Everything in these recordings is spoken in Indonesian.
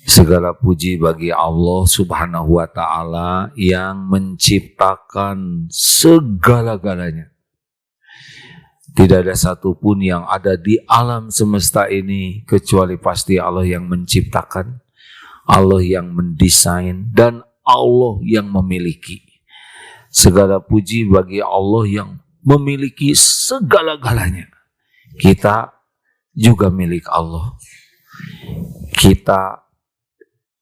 Segala puji bagi Allah Subhanahu wa Ta'ala yang menciptakan segala-galanya. Tidak ada satupun yang ada di alam semesta ini kecuali pasti Allah yang menciptakan, Allah yang mendesain, dan Allah yang memiliki. Segala puji bagi Allah yang memiliki segala-galanya. Kita juga milik Allah. Kita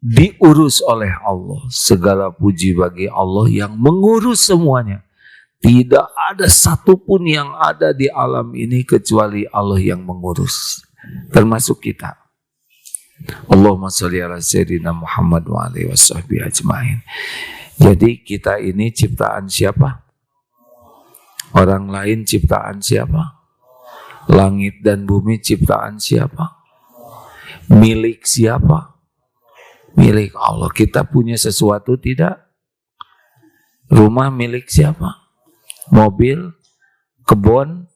diurus oleh Allah. Segala puji bagi Allah yang mengurus semuanya. Tidak ada satupun yang ada di alam ini kecuali Allah yang mengurus, termasuk kita. Allahumma sholli ala sayyidina Muhammad wa alihi washabbihi ajmain. Jadi kita ini ciptaan siapa? Orang lain ciptaan siapa? Langit dan bumi ciptaan siapa? Milik siapa? Milik Allah. Kita punya sesuatu tidak? Rumah milik siapa? Mobil, kebun,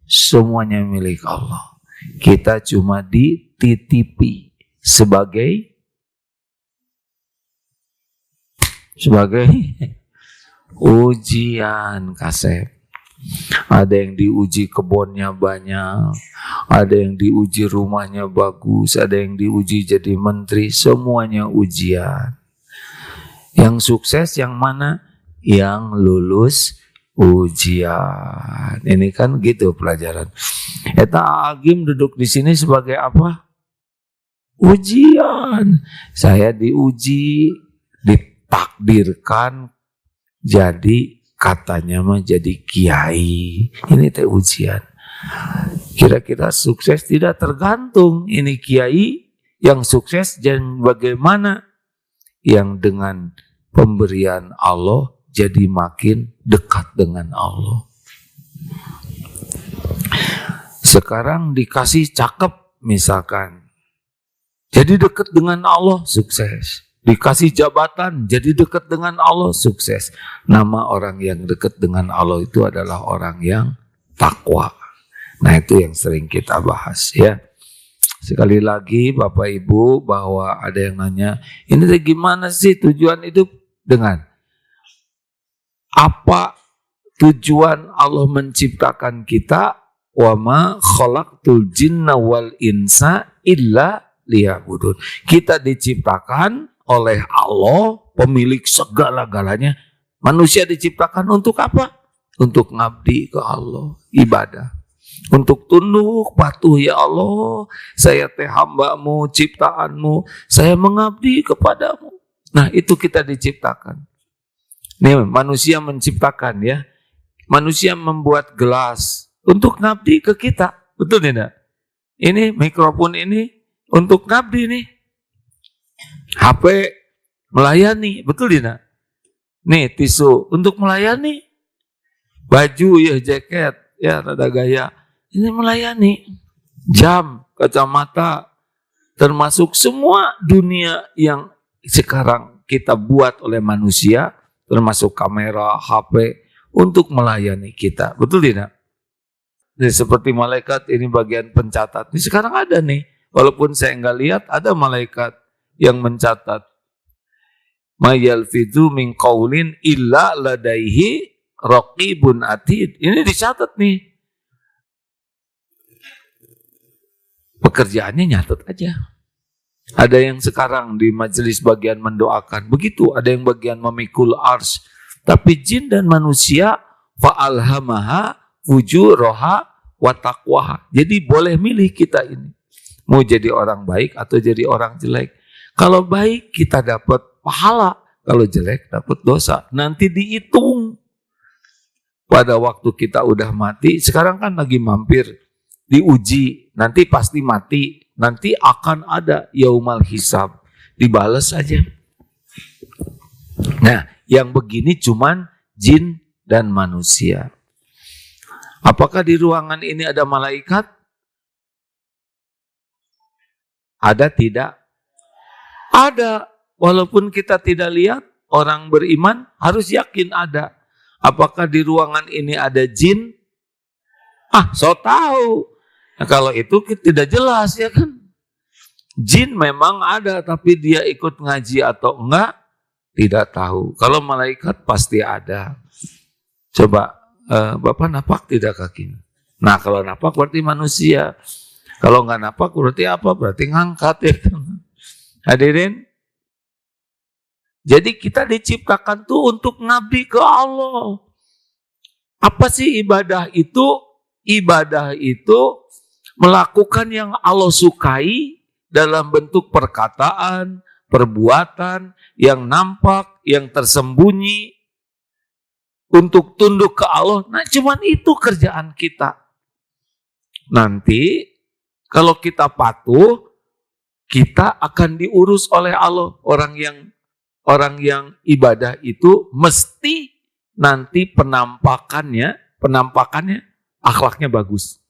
semuanya milik Allah. Kita cuma dititipi sebagai ujian, Kasep. Ada yang diuji kebunnya banyak, ada yang diuji rumahnya bagus, ada yang diuji jadi menteri, semuanya ujian. Yang sukses yang mana? Yang lulus ujian. Ini kan gitu pelajaran. Eta Agim duduk di sini sebagai apa? Ujian. Saya diuji, ditakdirkan jadi katanya mah jadi kiai. Ini teh ujian. Kira-kira sukses tidak tergantung ini kiai yang sukses dan bagaimana yang dengan pemberian Allah jadi makin dekat dengan Allah. Sekarang dikasih cakep misalkan, jadi dekat dengan Allah, sukses. Dikasih jabatan, jadi dekat dengan Allah, sukses. Nama orang yang dekat dengan Allah itu adalah orang yang takwa. Nah itu yang sering kita bahas ya. Sekali lagi Bapak Ibu, bahwa ada yang nanya, ini gimana sih tujuan hidup? Dengan apa tujuan Allah menciptakan kita? Wa ma khalaqtul jinna wal insa illa liya'budun. Kita diciptakan oleh Allah, pemilik segala-galanya. Manusia diciptakan untuk apa? Untuk ngabdi ke Allah, ibadah. Untuk tunduk, patuh, ya Allah, saya teh hambamu, ciptaanmu, saya mengabdi kepadamu. Nah itu kita diciptakan. Nih manusia menciptakan ya. Manusia membuat gelas untuk ngabdi ke kita. Betul tidak? Ini mikrofon ini untuk ngabdi nih. HP melayani. Betul tidak? Nih tisu untuk melayani. Baju ya, jaket ya, rada gaya. Ini melayani. Jam, kacamata, termasuk semua dunia yang sekarang kita buat oleh manusia, termasuk kamera, HP, untuk melayani kita. Betul tidak? Jadi seperti malaikat, ini bagian pencatat. Ini sekarang ada nih, walaupun saya nggak lihat, ada malaikat yang mencatat. Ma yalfidzu min qaulin illa ladaihi raqibun atid. Ini dicatat nih. Pekerjaannya nyatet aja. Ada yang sekarang di majelis bagian mendoakan. Begitu, ada yang bagian memikul ars. Tapi jin dan manusia fa'alhamaha fujuraha wa taqwaha. Jadi boleh milih kita ini. Mau jadi orang baik atau jadi orang jelek. Kalau baik kita dapat pahala. Kalau jelek dapat dosa. Nanti dihitung. Pada waktu kita udah mati. Sekarang kan lagi mampir. Diuji. Nanti pasti mati. Nanti akan ada yaumal hisab. Dibales aja. Nah, yang begini cuman jin dan manusia. Apakah di ruangan ini ada malaikat? Ada tidak? Ada. Walaupun kita tidak lihat, orang beriman harus yakin ada. Apakah di ruangan ini ada jin? So tahu. Nah, kalau itu tidak jelas ya kan. Jin memang ada, tapi dia ikut ngaji atau enggak, tidak tahu. Kalau malaikat pasti ada. Coba, Bapak napak tidak kakinya? Nah, kalau napak berarti manusia. Kalau enggak napak berarti apa? Berarti ngangkat ya. Hadirin. Jadi kita diciptakan tuh untuk ngabdi ke Allah. Apa sih ibadah itu? Ibadah itu melakukan yang Allah sukai dalam bentuk perkataan, perbuatan, yang nampak, yang tersembunyi, untuk tunduk ke Allah. Nah, cuman itu kerjaan kita. Nanti kalau kita patuh, kita akan diurus oleh Allah. Orang yang ibadah itu mesti nanti penampakannya akhlaknya bagus.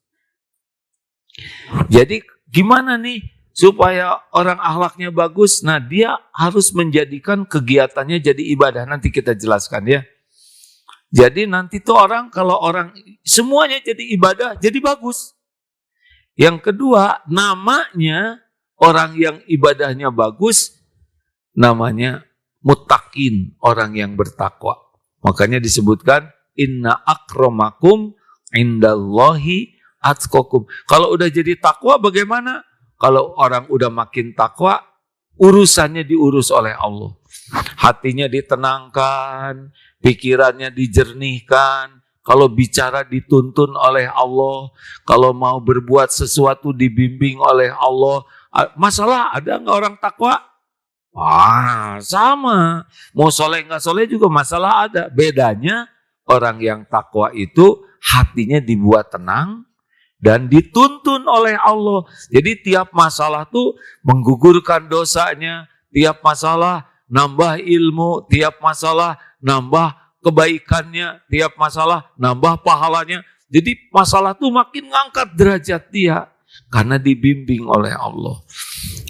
Jadi gimana nih supaya orang akhlaknya bagus? Nah, dia harus menjadikan kegiatannya jadi ibadah. Nanti kita jelaskan ya. Jadi nanti tuh kalau orang semuanya jadi ibadah, jadi bagus. Yang kedua, namanya orang yang ibadahnya bagus, namanya muttaqin, orang yang bertakwa. Makanya disebutkan inna akramakum indallahi atqakum. Kalau udah jadi takwa bagaimana? Kalau orang udah makin takwa, urusannya diurus oleh Allah. Hatinya ditenangkan, pikirannya dijernihkan. Kalau bicara dituntun oleh Allah, kalau mau berbuat sesuatu dibimbing oleh Allah. Masalah ada nggak orang takwa? Sama. Mau soleh nggak soleh juga masalah ada. Bedanya orang yang takwa itu hatinya dibuat tenang dan dituntun oleh Allah. Jadi tiap masalah tuh menggugurkan dosanya, tiap masalah nambah ilmu, tiap masalah nambah kebaikannya, tiap masalah nambah pahalanya. Jadi masalah tuh makin ngangkat derajat dia karena dibimbing oleh Allah.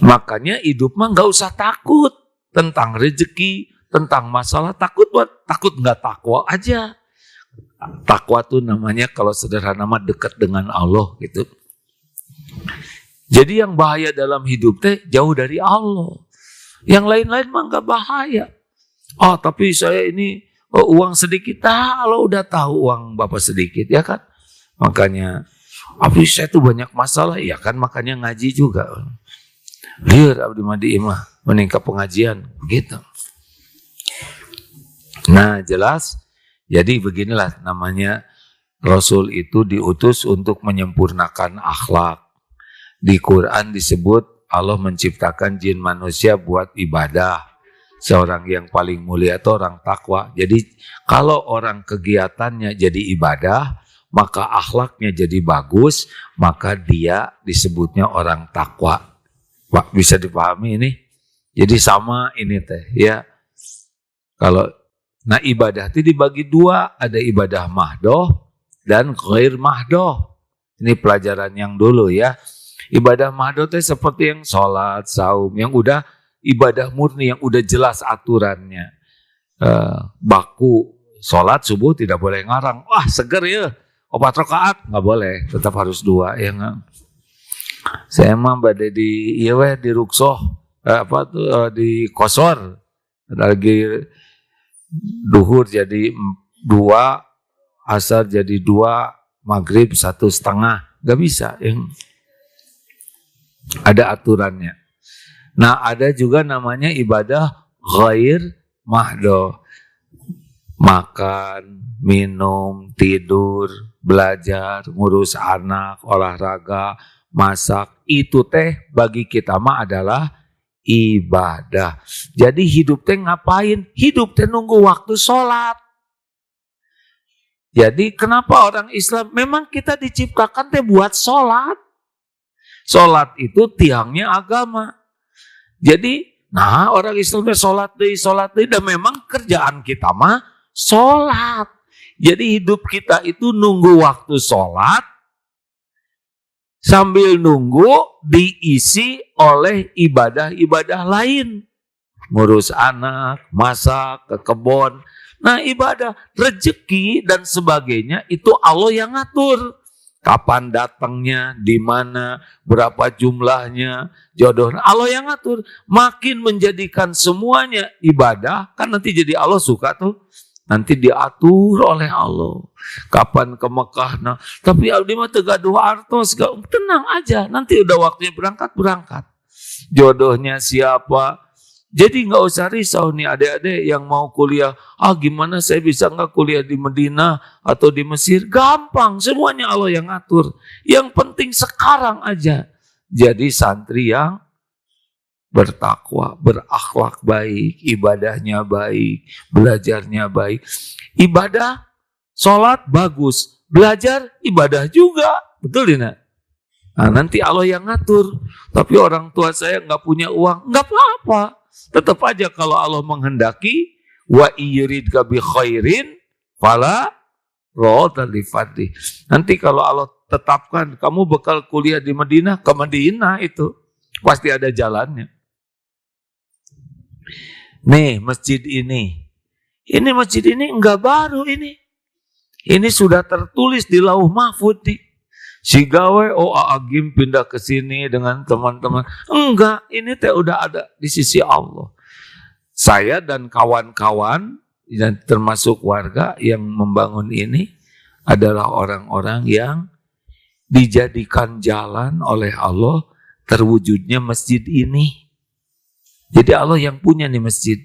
Makanya hidup mah nggak usah takut tentang rezeki, tentang masalah. Takut nggak takwa aja. Takwa tuh namanya kalau sederhana mah dekat dengan Allah gitu. Jadi yang bahaya dalam hidup teh jauh dari Allah. Yang lain-lain mah nggak bahaya. Tapi saya ini uang sedikit. Kalau udah tahu uang Bapak sedikit ya kan. Makanya saya tuh banyak masalah ya kan, makanya ngaji juga. Lihat abdi madi imah meningkat pengajian begitu. Nah, jelas. Jadi beginilah namanya Rasul itu diutus untuk menyempurnakan akhlak. Di Quran disebut Allah menciptakan jin manusia buat ibadah. Seorang yang paling mulia itu orang takwa. Jadi kalau orang kegiatannya jadi ibadah, maka akhlaknya jadi bagus, maka dia disebutnya orang takwa. Pak, bisa dipahami ini? Jadi sama ini teh ya. Nah ibadah itu dibagi dua, ada ibadah mahdoh dan ghair mahdoh. Ini pelajaran yang dulu ya. Ibadah mahdoh itu seperti yang sholat, saum, yang udah ibadah murni, yang udah jelas aturannya. Baku, sholat subuh tidak boleh ngarang. Seger ya, 4 rakaat nggak boleh, tetap harus 2 ya nggak. Saya mah badai di Ruksoh, di Kosor, lagi duhur jadi 2, asar jadi 2, maghrib 1,5, nggak bisa, yang ada aturannya. Nah ada juga namanya ibadah ghair mahdoh, makan, minum, tidur, belajar, ngurus anak, olahraga, masak, itu teh bagi kita mah adalah ibadah. Jadi hidup teh ngapain? Hidup teh nunggu waktu sholat. Jadi kenapa orang Islam? Memang kita diciptakan teh buat sholat. Sholat itu tiangnya agama. Jadi, orang Islam teh sholat deh, dan memang kerjaan kita mah sholat. Jadi hidup kita itu nunggu waktu sholat, sambil nunggu diisi oleh ibadah-ibadah lain. Ngurus anak, masak, ke kebon. Nah ibadah, rezeki dan sebagainya itu Allah yang ngatur. kapan datangnya, di mana, berapa jumlahnya, jodoh. Allah yang ngatur. Makin menjadikan semuanya ibadah, kan nanti jadi Allah suka tuh. Nanti diatur oleh Allah. Kapan ke Mekah? Nah, tapi abdi mah teu gaduh artos, tenang aja. Nanti udah waktunya berangkat. Jodohnya siapa? Jadi nggak usah risau nih adik-adik yang mau kuliah. Gimana saya bisa nggak kuliah di Madinah atau di Mesir? Gampang, semuanya Allah yang atur. Yang penting sekarang aja. Jadi santri yang bertakwa, berakhlak baik, ibadahnya baik, belajarnya baik. Ibadah, sholat bagus, belajar ibadah juga. Betul tidak? Nah, nanti Allah yang ngatur. Tapi orang tua saya nggak punya uang, nggak apa-apa. Tetap aja kalau Allah menghendaki, wa iyuridka bi khairin fala radda li fadli. Nanti kalau Allah tetapkan kamu bakal kuliah di Madinah, ke Madinah itu pasti ada jalannya. Nih masjid ini masjid ini enggak baru ini. Ini sudah tertulis di Lauh Mahfudz nih. Si gawe agim pindah ke sini dengan teman-teman. Enggak, ini teh udah ada di sisi Allah. Saya dan kawan-kawan dan termasuk warga yang membangun ini adalah orang-orang yang dijadikan jalan oleh Allah terwujudnya masjid ini. Jadi Allah yang punya nih masjid.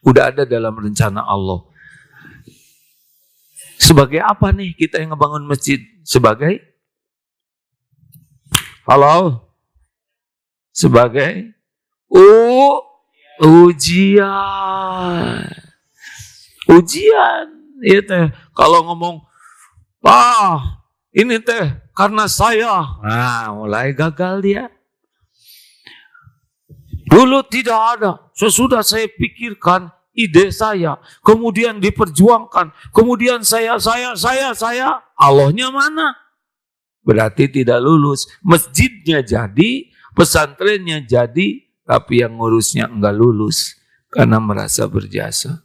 Udah ada dalam rencana Allah. Sebagai apa nih kita yang ngebangun masjid? Sebagai sebagai ujian. Iya teh. Kalau ngomong, ini teh karena saya. Nah, mulai gagal dia. Dulu tidak ada. Sesudah saya pikirkan ide saya, kemudian diperjuangkan, kemudian saya. Allahnya mana? Berarti tidak lulus. Masjidnya jadi, pesantrennya jadi, tapi yang ngurusnya enggak lulus karena merasa berjasa.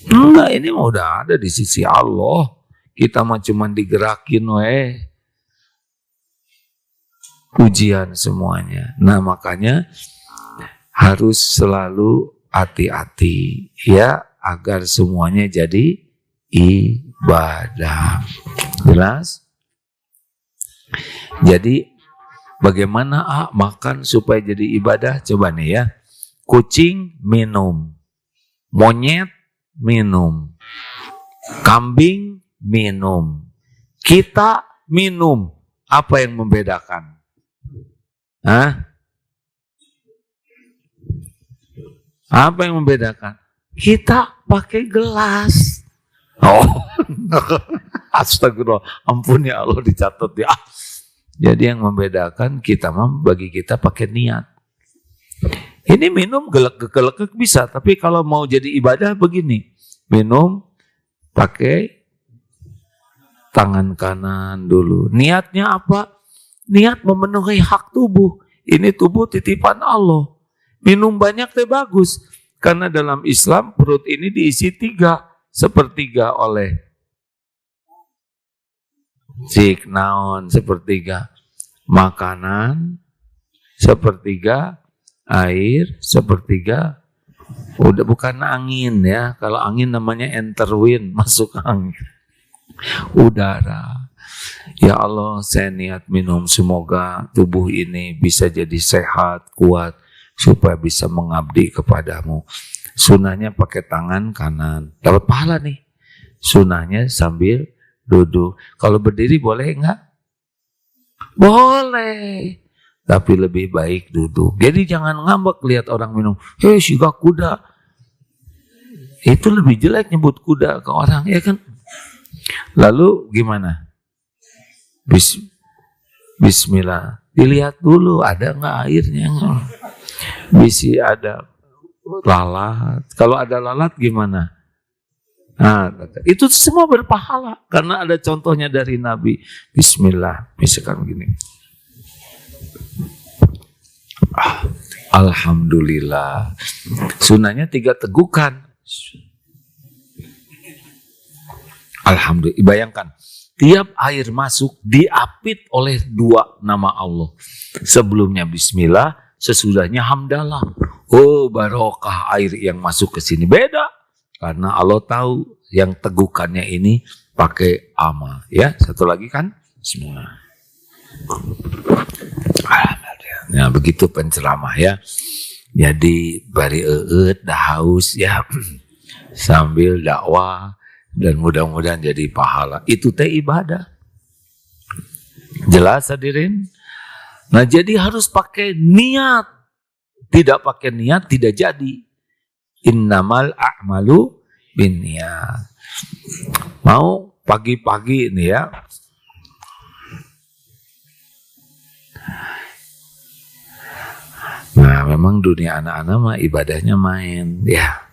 Enggak, ini mah udah ada di sisi Allah. Kita mah cuma digerakin ujian semuanya. Nah, makanya harus selalu hati-hati ya agar semuanya jadi ibadah. Jelas? Jadi bagaimana makan supaya jadi ibadah? Coba nih ya. Kucing minum, monyet minum, kambing minum, kita minum. Apa yang membedakan? Apa yang membedakan? Kita pakai gelas. Astagfirullah, ampun ya Allah, dicatat ya. Jadi yang membedakan kita bagi kita pakai niat. Ini minum gelek-gelek bisa, tapi kalau mau jadi ibadah begini, minum pakai tangan kanan dulu. Niatnya apa? Niat memenuhi hak tubuh. Ini tubuh titipan Allah. Minum banyak teh bagus, karena dalam Islam perut ini diisi 3/3 oleh sepertiga makanan, 1/3 air, 1/3 udah bukan angin ya. Kalau angin namanya enterwind, masuk angin. Udara. Ya Allah, saya niat minum, semoga tubuh ini bisa jadi sehat, kuat, supaya bisa mengabdi kepadamu. Sunahnya pakai tangan kanan, dapat pahala nih. Sunahnya sambil duduk. Kalau berdiri boleh enggak? Boleh. Tapi lebih baik duduk. Jadi jangan ngambek lihat orang minum. Siga kuda. Itu lebih jelek nyebut kuda ke orang, ya kan? Lalu gimana? Bismillah. Dilihat dulu ada enggak airnya. Bisi ada lalat. Kalau ada lalat gimana? Nah, itu semua berpahala karena ada contohnya dari Nabi. Bismillah, misalkan begini. Alhamdulillah. Sunahnya 3 tegukan. Alhamdulillah. Bayangkan Tiap air masuk diapit oleh 2 nama Allah. Sebelumnya bismillah, sesudahnya hamdalah. Oh, barokah air yang masuk ke sini. Beda. Karena Allah tahu yang tegukannya ini pakai amal. Ya, satu lagi kan? Bismillah. Nah, begitu penceramah ya. Jadi bari dah haus ya. Sambil dakwah dan mudah-mudahan jadi pahala. Itu teh ibadah. Jelas hadirin? Nah, jadi harus pakai niat. Tidak pakai niat tidak jadi. Innamal a'malu binniyat. Mau pagi-pagi ini ya. Nah, memang dunia anak-anak mah ibadahnya main, ya.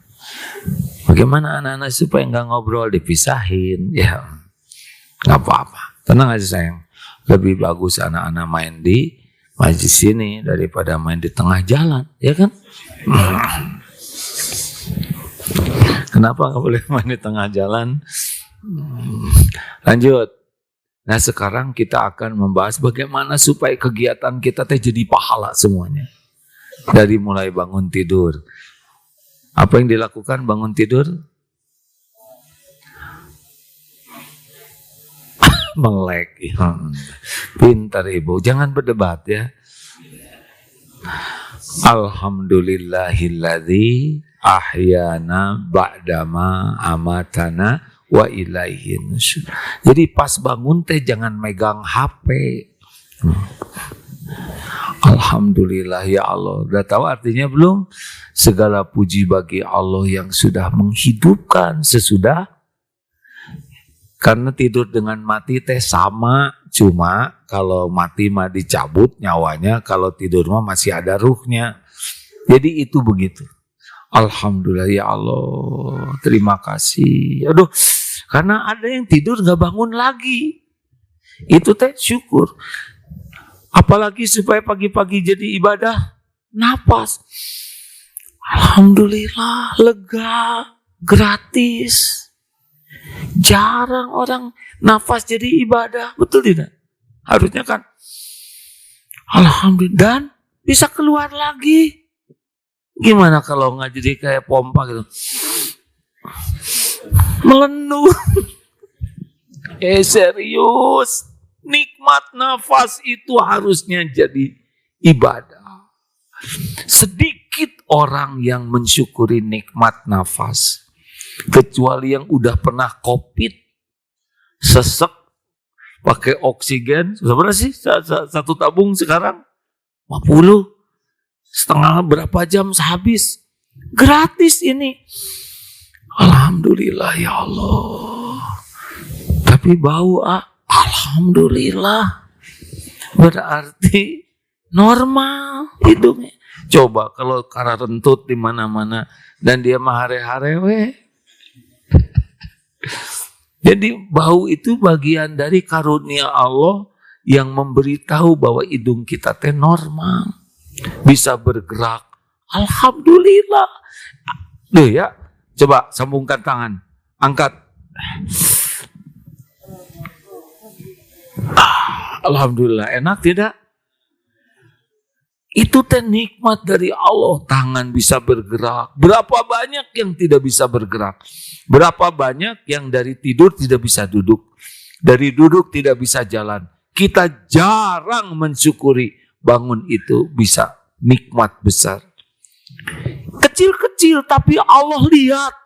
Bagaimana anak-anak supaya nggak ngobrol, dipisahin, ya. Nggak apa-apa, tenang aja sayang. Lebih bagus anak-anak main di majlis sini daripada main di tengah jalan, ya kan? Kenapa nggak boleh main di tengah jalan? Lanjut. Nah, sekarang kita akan membahas bagaimana supaya kegiatan kita teh jadi pahala semuanya. Dari mulai bangun tidur. Apa yang dilakukan bangun tidur? Melek. Pintar ibu. Jangan berdebat ya. Alhamdulillahilladzi ahyana ba'dama amatana wa ilaihi nusyur. Jadi pas bangun teh jangan megang HP. Alhamdulillah ya Allah. Udah tahu artinya belum? Segala puji bagi Allah yang sudah menghidupkan sesudah. Karena tidur dengan mati teh sama. Cuma kalau mati mah dicabut nyawanya. Kalau tidur mah masih ada ruhnya. Jadi itu begitu. Alhamdulillah ya Allah. Terima kasih. Aduh, karena ada yang tidur gak bangun lagi. Itu teh syukur. Apalagi supaya pagi-pagi jadi ibadah, napas. Alhamdulillah, lega, gratis. Jarang orang nafas jadi ibadah, betul tidak? Harusnya kan. Alhamdulillah, dan bisa keluar lagi. Gimana kalau nggak jadi kayak pompa gitu? Melenung. Serius. Nikmat nafas itu harusnya jadi ibadah. Sedikit orang yang mensyukuri nikmat nafas. Kecuali yang udah pernah COVID, sesek, pakai oksigen. Berapa sih satu tabung sekarang? 50. Setengah berapa jam habis. Gratis ini. Alhamdulillah ya Allah. Tapi bau alhamdulillah, berarti normal hidungnya. Coba kalau karena rentut di mana-mana dan dia mah hare-hare. Jadi bau itu bagian dari karunia Allah yang memberitahu bahwa hidung kita teh normal, bisa bergerak. Alhamdulillah. Duh ya, coba sambungkan tangan, angkat. Alhamdulillah, enak tidak? Itu teh nikmat dari Allah. Tangan bisa bergerak. Berapa banyak yang tidak bisa bergerak? Berapa banyak yang dari tidur tidak bisa duduk? Dari duduk tidak bisa jalan. Kita jarang mensyukuri bangun itu bisa nikmat besar. Kecil-kecil tapi Allah lihat.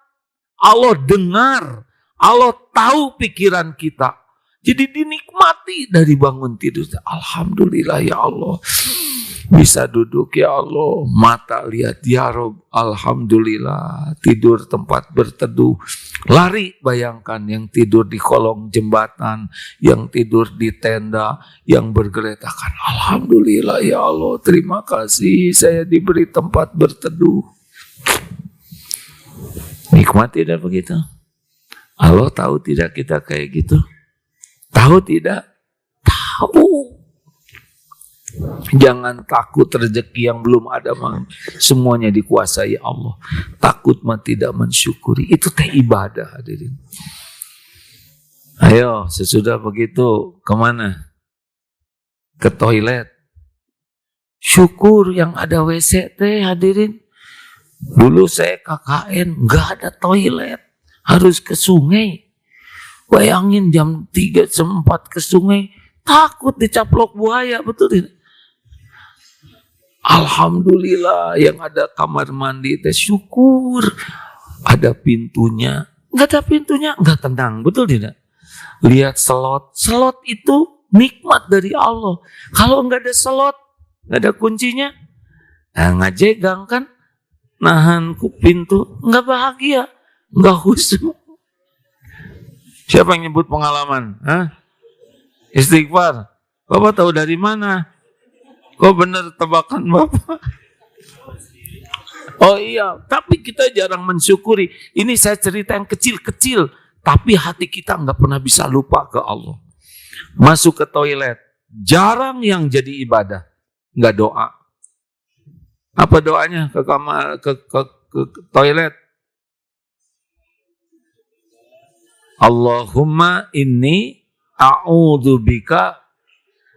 Allah dengar. Allah tahu pikiran kita. Jadi dinikmati dari bangun tidur. Alhamdulillah ya Allah. Bisa duduk ya Allah. Mata lihat ya Rob. Alhamdulillah. Tidur tempat berteduh. Lari bayangkan yang tidur di kolong jembatan. Yang tidur di tenda. Yang bergeletakan. Alhamdulillah ya Allah. Terima kasih saya diberi tempat berteduh. Nikmat tidak begitu? Allah tahu tidak kita kayak gitu? Tahu tidak? Tahu. Jangan takut rezeki yang belum ada, semuanya dikuasai Allah. Takut mah tidak mensyukuri. Itu teh ibadah hadirin. Ayo, sesudah begitu kemana? Ke toilet. Syukur yang ada WC teh hadirin. Dulu saya KKN nggak ada toilet, harus ke sungai. Bayangin jam 3 jam 4 ke sungai, takut dicaplok buaya, betul tidak? Alhamdulillah yang ada kamar mandi teh, syukur ada pintunya. Nggak ada pintunya nggak tenang, betul tidak? Lihat selot itu nikmat dari Allah. Kalau nggak ada selot, nggak ada kuncinya, ngajegang kan, nahan pintu, nggak bahagia, nggak khusyuk. Siapa yang nyebut pengalaman? Istighfar. Bapak tahu dari mana? Kok benar tebakan Bapak? Oh iya, tapi kita jarang mensyukuri. Ini saya cerita yang kecil-kecil, tapi hati kita nggak pernah bisa lupa ke Allah. Masuk ke toilet, jarang yang jadi ibadah, nggak doa. Apa doanya ke kamar, ke toilet? Allahumma inni a'udzubika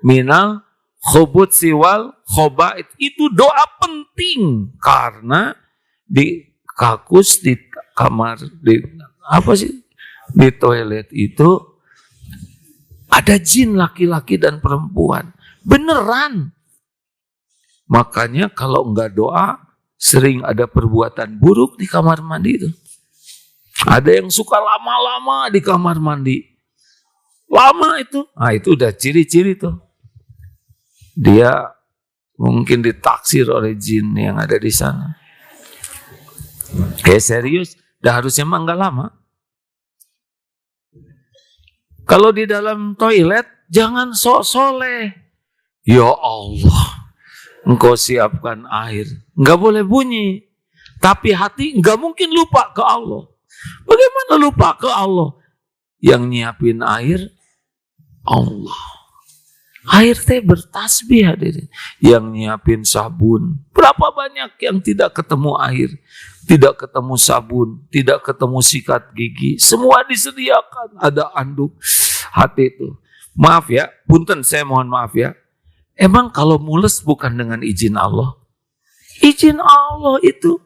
minal khubutsi wal khobait. Itu doa penting karena di kakus, di kamar, di di toilet itu ada jin laki-laki dan perempuan. Beneran. Makanya kalau enggak doa, sering ada perbuatan buruk di kamar mandi itu. Ada yang suka lama-lama di kamar mandi. Lama itu. Nah itu udah ciri-ciri tuh. Dia mungkin ditaksir oleh jin yang ada di sana. Serius. Dah harusnya mah enggak lama. Kalau di dalam toilet, jangan sok soleh. Ya Allah, engkau siapkan air. Enggak boleh bunyi. Tapi hati enggak mungkin lupa ke Allah. Bagaimana lupa ke Allah? Yang nyiapin air, Allah. Air teh bertasbih hadirin. Yang nyiapin sabun. Berapa banyak yang tidak ketemu air, tidak ketemu sabun, tidak ketemu sikat gigi. Semua disediakan. Ada anduk. Hati itu. Maaf ya, punten saya mohon maaf ya. Emang kalau mules bukan dengan izin Allah? Izin Allah itu.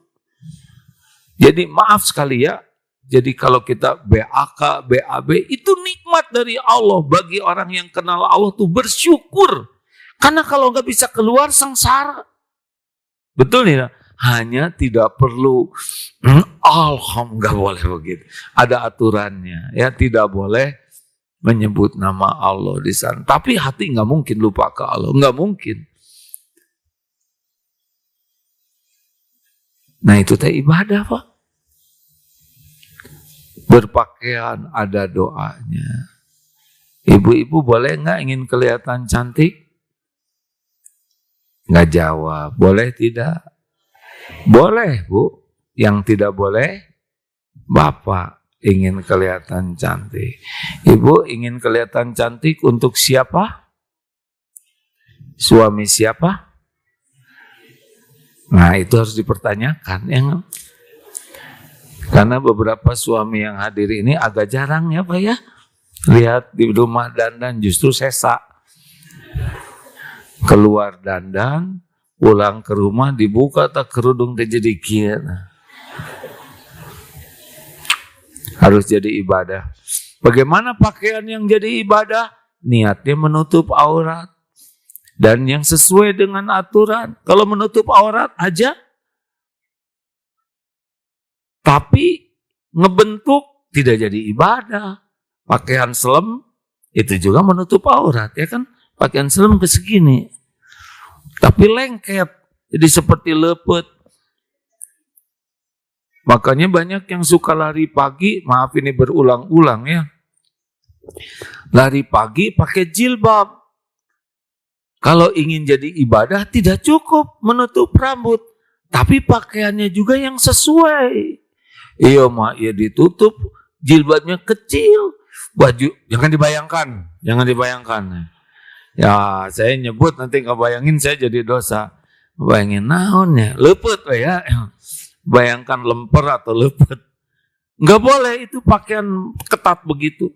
Jadi maaf sekali ya. Jadi kalau kita BAK, BAB, itu nikmat dari Allah. Bagi orang yang kenal Allah tuh bersyukur. Karena kalau nggak bisa keluar, sengsara. Betul nih? Hanya tidak perlu, alhamdulillah, nggak boleh begitu. Ada aturannya. Ya, tidak boleh menyebut nama Allah di sana. Tapi hati nggak mungkin lupa ke Allah. Nggak mungkin. Nah itu teh ibadah Pak. Berpakaian ada doanya. Ibu-ibu boleh nggak ingin kelihatan cantik? Nggak jawab. Boleh tidak? Boleh Bu. Yang tidak boleh, Bapak ingin kelihatan cantik. Ibu ingin kelihatan cantik untuk siapa? Suami siapa? Nah itu harus dipertanyakan ya. Karena beberapa suami yang hadir ini agak jarang ya Pak ya. Lihat di rumah dandan justru sesak. Keluar dandan, pulang ke rumah dibuka tak kerudung jadi kieu. Harus jadi ibadah. Bagaimana pakaian yang jadi ibadah? Niatnya menutup aurat. Dan yang sesuai dengan aturan. Kalau menutup aurat aja, tapi ngebentuk tidak jadi ibadah. Pakaian selem itu juga menutup aurat ya kan. Pakaian selem ke segini. Tapi lengket. Jadi seperti lepet. Makanya banyak yang suka lari pagi. Maaf ini berulang-ulang ya. Lari pagi pakai jilbab. Kalau ingin jadi ibadah tidak cukup menutup rambut. Tapi pakaiannya juga yang sesuai. Iya mak, ya ditutup, jilbabnya kecil, baju jangan dibayangkan. Ya saya nyebut nanti nggak bayangin saya jadi dosa. Bayangin naonnya, lepet ya. Bayangkan lemper atau lepet. Nggak boleh itu pakaian ketat begitu.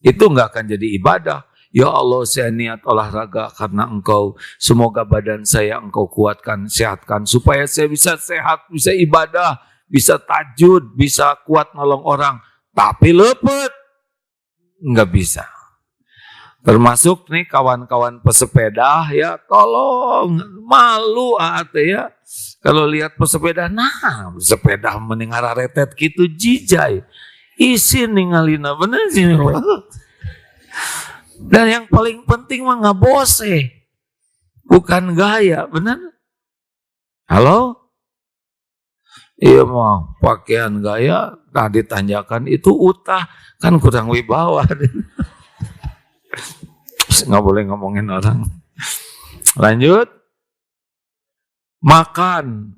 Itu nggak akan jadi ibadah. Ya Allah, saya niat olahraga karena Engkau. Semoga badan saya Engkau kuatkan, sehatkan. Supaya saya bisa sehat, bisa ibadah, bisa tahajud, bisa kuat nolong orang. Tapi lepet. Nggak bisa. Termasuk nih kawan-kawan pesepeda ya, tolong, malu ya. Kalau lihat pesepeda, nah pesepeda mending retet gitu jijai. Isi ningalina bener sih. Dan yang paling penting mah nggak bose, bukan gaya, benar? Halo? Iya mah pakaian gaya, tadi tanjakan itu utah, kan kurang wibawa. Nggak boleh ngomongin orang. Lanjut. Makan.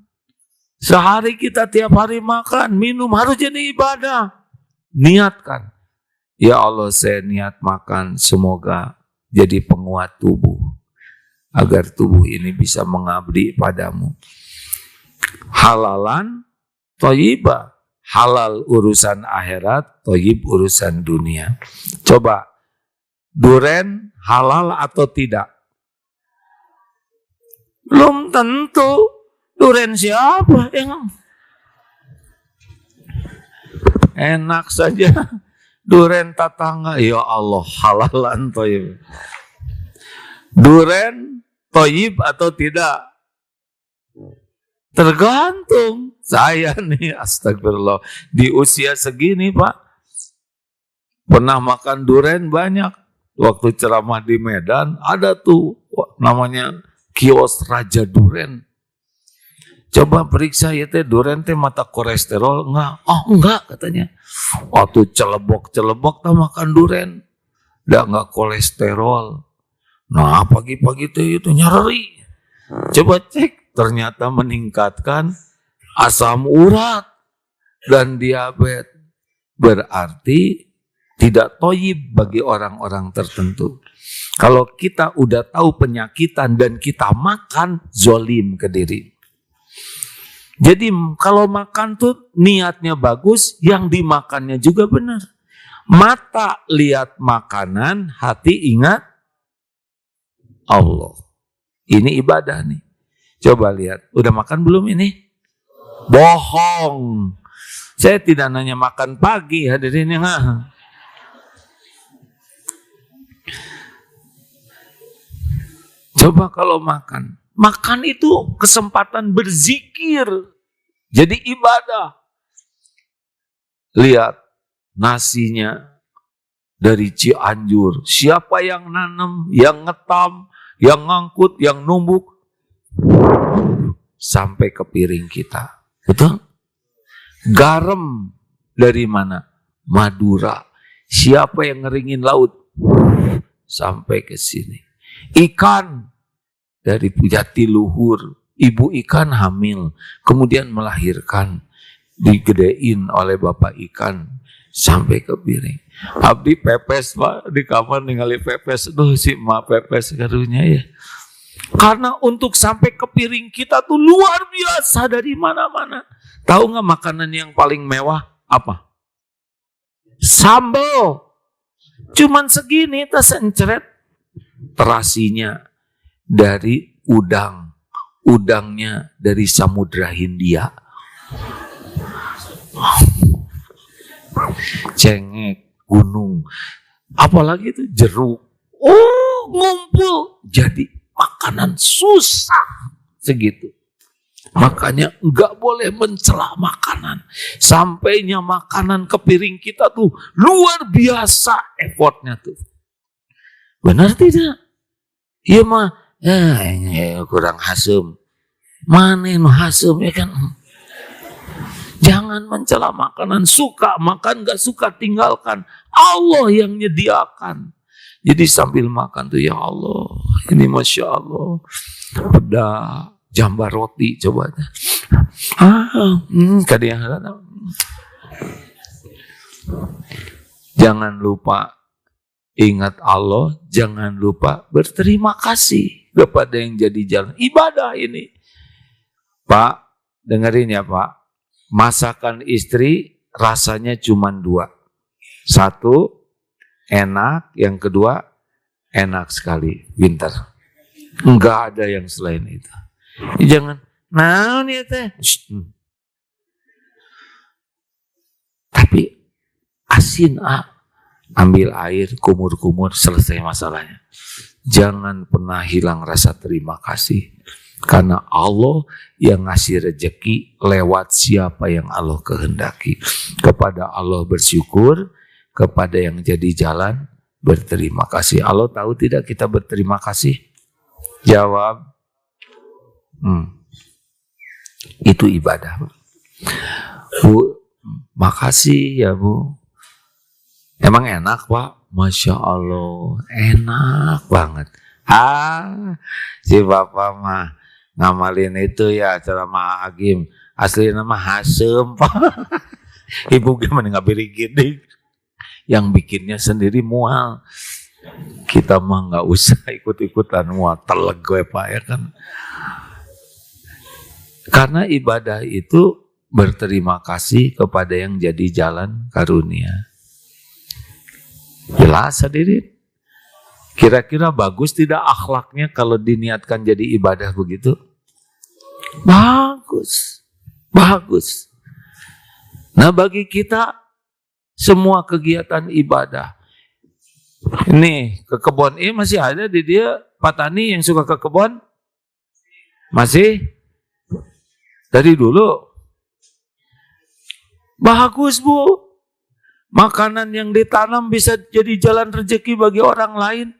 Sehari kita tiap hari makan, minum, harus jadi ibadah. Niatkan. Ya Allah, saya niat makan, semoga jadi penguat tubuh. Agar tubuh ini bisa mengabdi padamu. Halalan, thayyibah. Halal urusan akhirat, thayyib urusan dunia. Coba, duren halal atau tidak? Belum tentu. Duren siapa yang enak saja? Duren tetangga, ya Allah, halalan thayyib. Duren thayyib atau tidak? Tergantung. Saya nih, astagfirullah, di usia segini Pak, pernah makan duren banyak. Waktu ceramah di Medan, ada tuh namanya kios Raja Duren. Coba periksa ya teh, duren teh mata kolesterol enggak? Oh enggak katanya. Waktu celebok-celebok tak makan duren, enggak kolesterol. Nah pagi-pagi teh itu nyeri. Coba cek, ternyata meningkatkan asam urat dan diabetes. Berarti tidak thayyib bagi orang-orang tertentu. Kalau kita udah tahu penyakitan dan kita makan, zolim ke diri. Jadi kalau makan tuh niatnya bagus, yang dimakannya juga benar. Mata lihat makanan, hati ingat Allah. Ini ibadah nih. Coba lihat, udah makan belum ini? Bohong. Saya tidak nanya makan pagi, hadirin yang coba kalau makan. Makan itu kesempatan berzikir. Jadi ibadah. Lihat nasinya dari Cianjur. Siapa yang nanam, yang ngetam, yang ngangkut, yang numbuk. Sampai ke piring kita. Betul? Garam dari mana? Madura. Siapa yang ngeringin laut? Sampai ke sini. Ikan dari Jatiluhur, ibu ikan hamil, kemudian melahirkan, digedein oleh bapak ikan sampai ke piring. Abdi pepes Pak, di kamar ningali pepes, duh si ma pepes karunya ya. Karena untuk sampai ke piring kita tuh luar biasa dari mana-mana. Tahu nggak makanan yang paling mewah apa? Sambal. Cuman segini tas enceret. Terasinya dari udang. Udangnya dari Samudra Hindia. Cengek, gunung. Apalagi itu jeruk. Oh, ngumpul. Jadi makanan susah. Segitu. Makanya enggak boleh mencela makanan. Sampainya makanan ke piring kita tuh luar biasa effortnya tuh. Benar tidak? Iya mah, kurang hasem. Mana nu hasem ya kan? Jangan mencela makanan. Suka makan, gak suka tinggalkan. Allah yang nyediakan. Jadi sambil makan tuh, ya Allah, ini Masya Allah. Pedas, jambar roti coba. Jangan lupa ingat Allah, jangan lupa berterima kasih kepada yang jadi jalan ibadah ini. Pak, dengerin ya Pak, masakan istri rasanya cuma 2. 1, enak, yang kedua enak sekali, pintar. Enggak ada yang selain itu. Jangan, nah nih teh. Tapi asin ambil air, kumur-kumur, selesai masalahnya. Jangan pernah hilang rasa terima kasih. Karena Allah yang ngasih rezeki lewat siapa yang Allah kehendaki. Kepada Allah bersyukur, kepada yang jadi jalan berterima kasih. Allah tahu tidak kita berterima kasih? Jawab. Itu ibadah. Bu, makasih ya Bu. Emang enak Pak? Masya Allah, enak banget. Si Bapak mah ngamalin itu ya acara Ma Agim. Asli nama Hasem Pak. Ibu gimana nggak beri gini? Yang bikinnya sendiri mual. Kita mah nggak usah ikut-ikutan mual. Teleg gue Pak ya kan. Karena ibadah itu berterima kasih kepada yang jadi jalan karunia. Jelas hadirin. Kira-kira bagus tidak akhlaknya kalau diniatkan jadi ibadah begitu? Bagus. Bagus. Nah bagi kita semua kegiatan ibadah. Ini ke kebun ini masih ada di dia Patani yang suka ke kebun? Masih? Dari dulu? Bagus Bu. Makanan yang ditanam bisa jadi jalan rezeki bagi orang lain.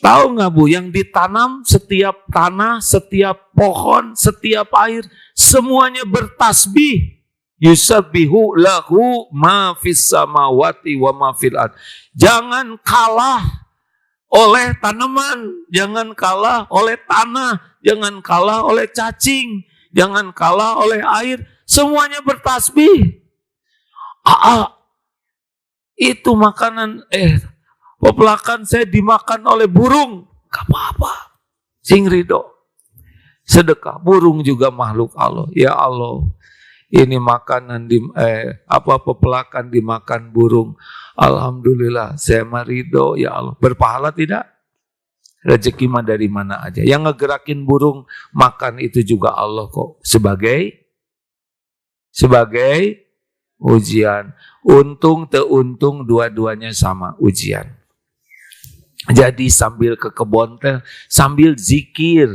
Tahu nggak Bu, yang ditanam setiap tanah, setiap pohon, setiap air, semuanya bertasbih. Yusabbihu lahu ma fis samawati wa ma fil ard. Jangan kalah oleh tanaman, jangan kalah oleh tanah, jangan kalah oleh cacing, jangan kalah oleh air, semuanya bertasbih. Itu makanan, pepelakan saya dimakan oleh burung. Gak apa-apa. Sing ridho. Sedekah. Burung juga makhluk Allah. Ya Allah. Ini makanan pepelakan dimakan burung. Alhamdulillah. Saya ridho. Ya Allah. Berpahala tidak? Rezeki mah dari mana aja. Yang ngegerakin burung makan itu juga Allah kok. Sebagai ujian. Untung teuntung dua-duanya sama ujian. Jadi sambil ke kebun teh, sambil zikir,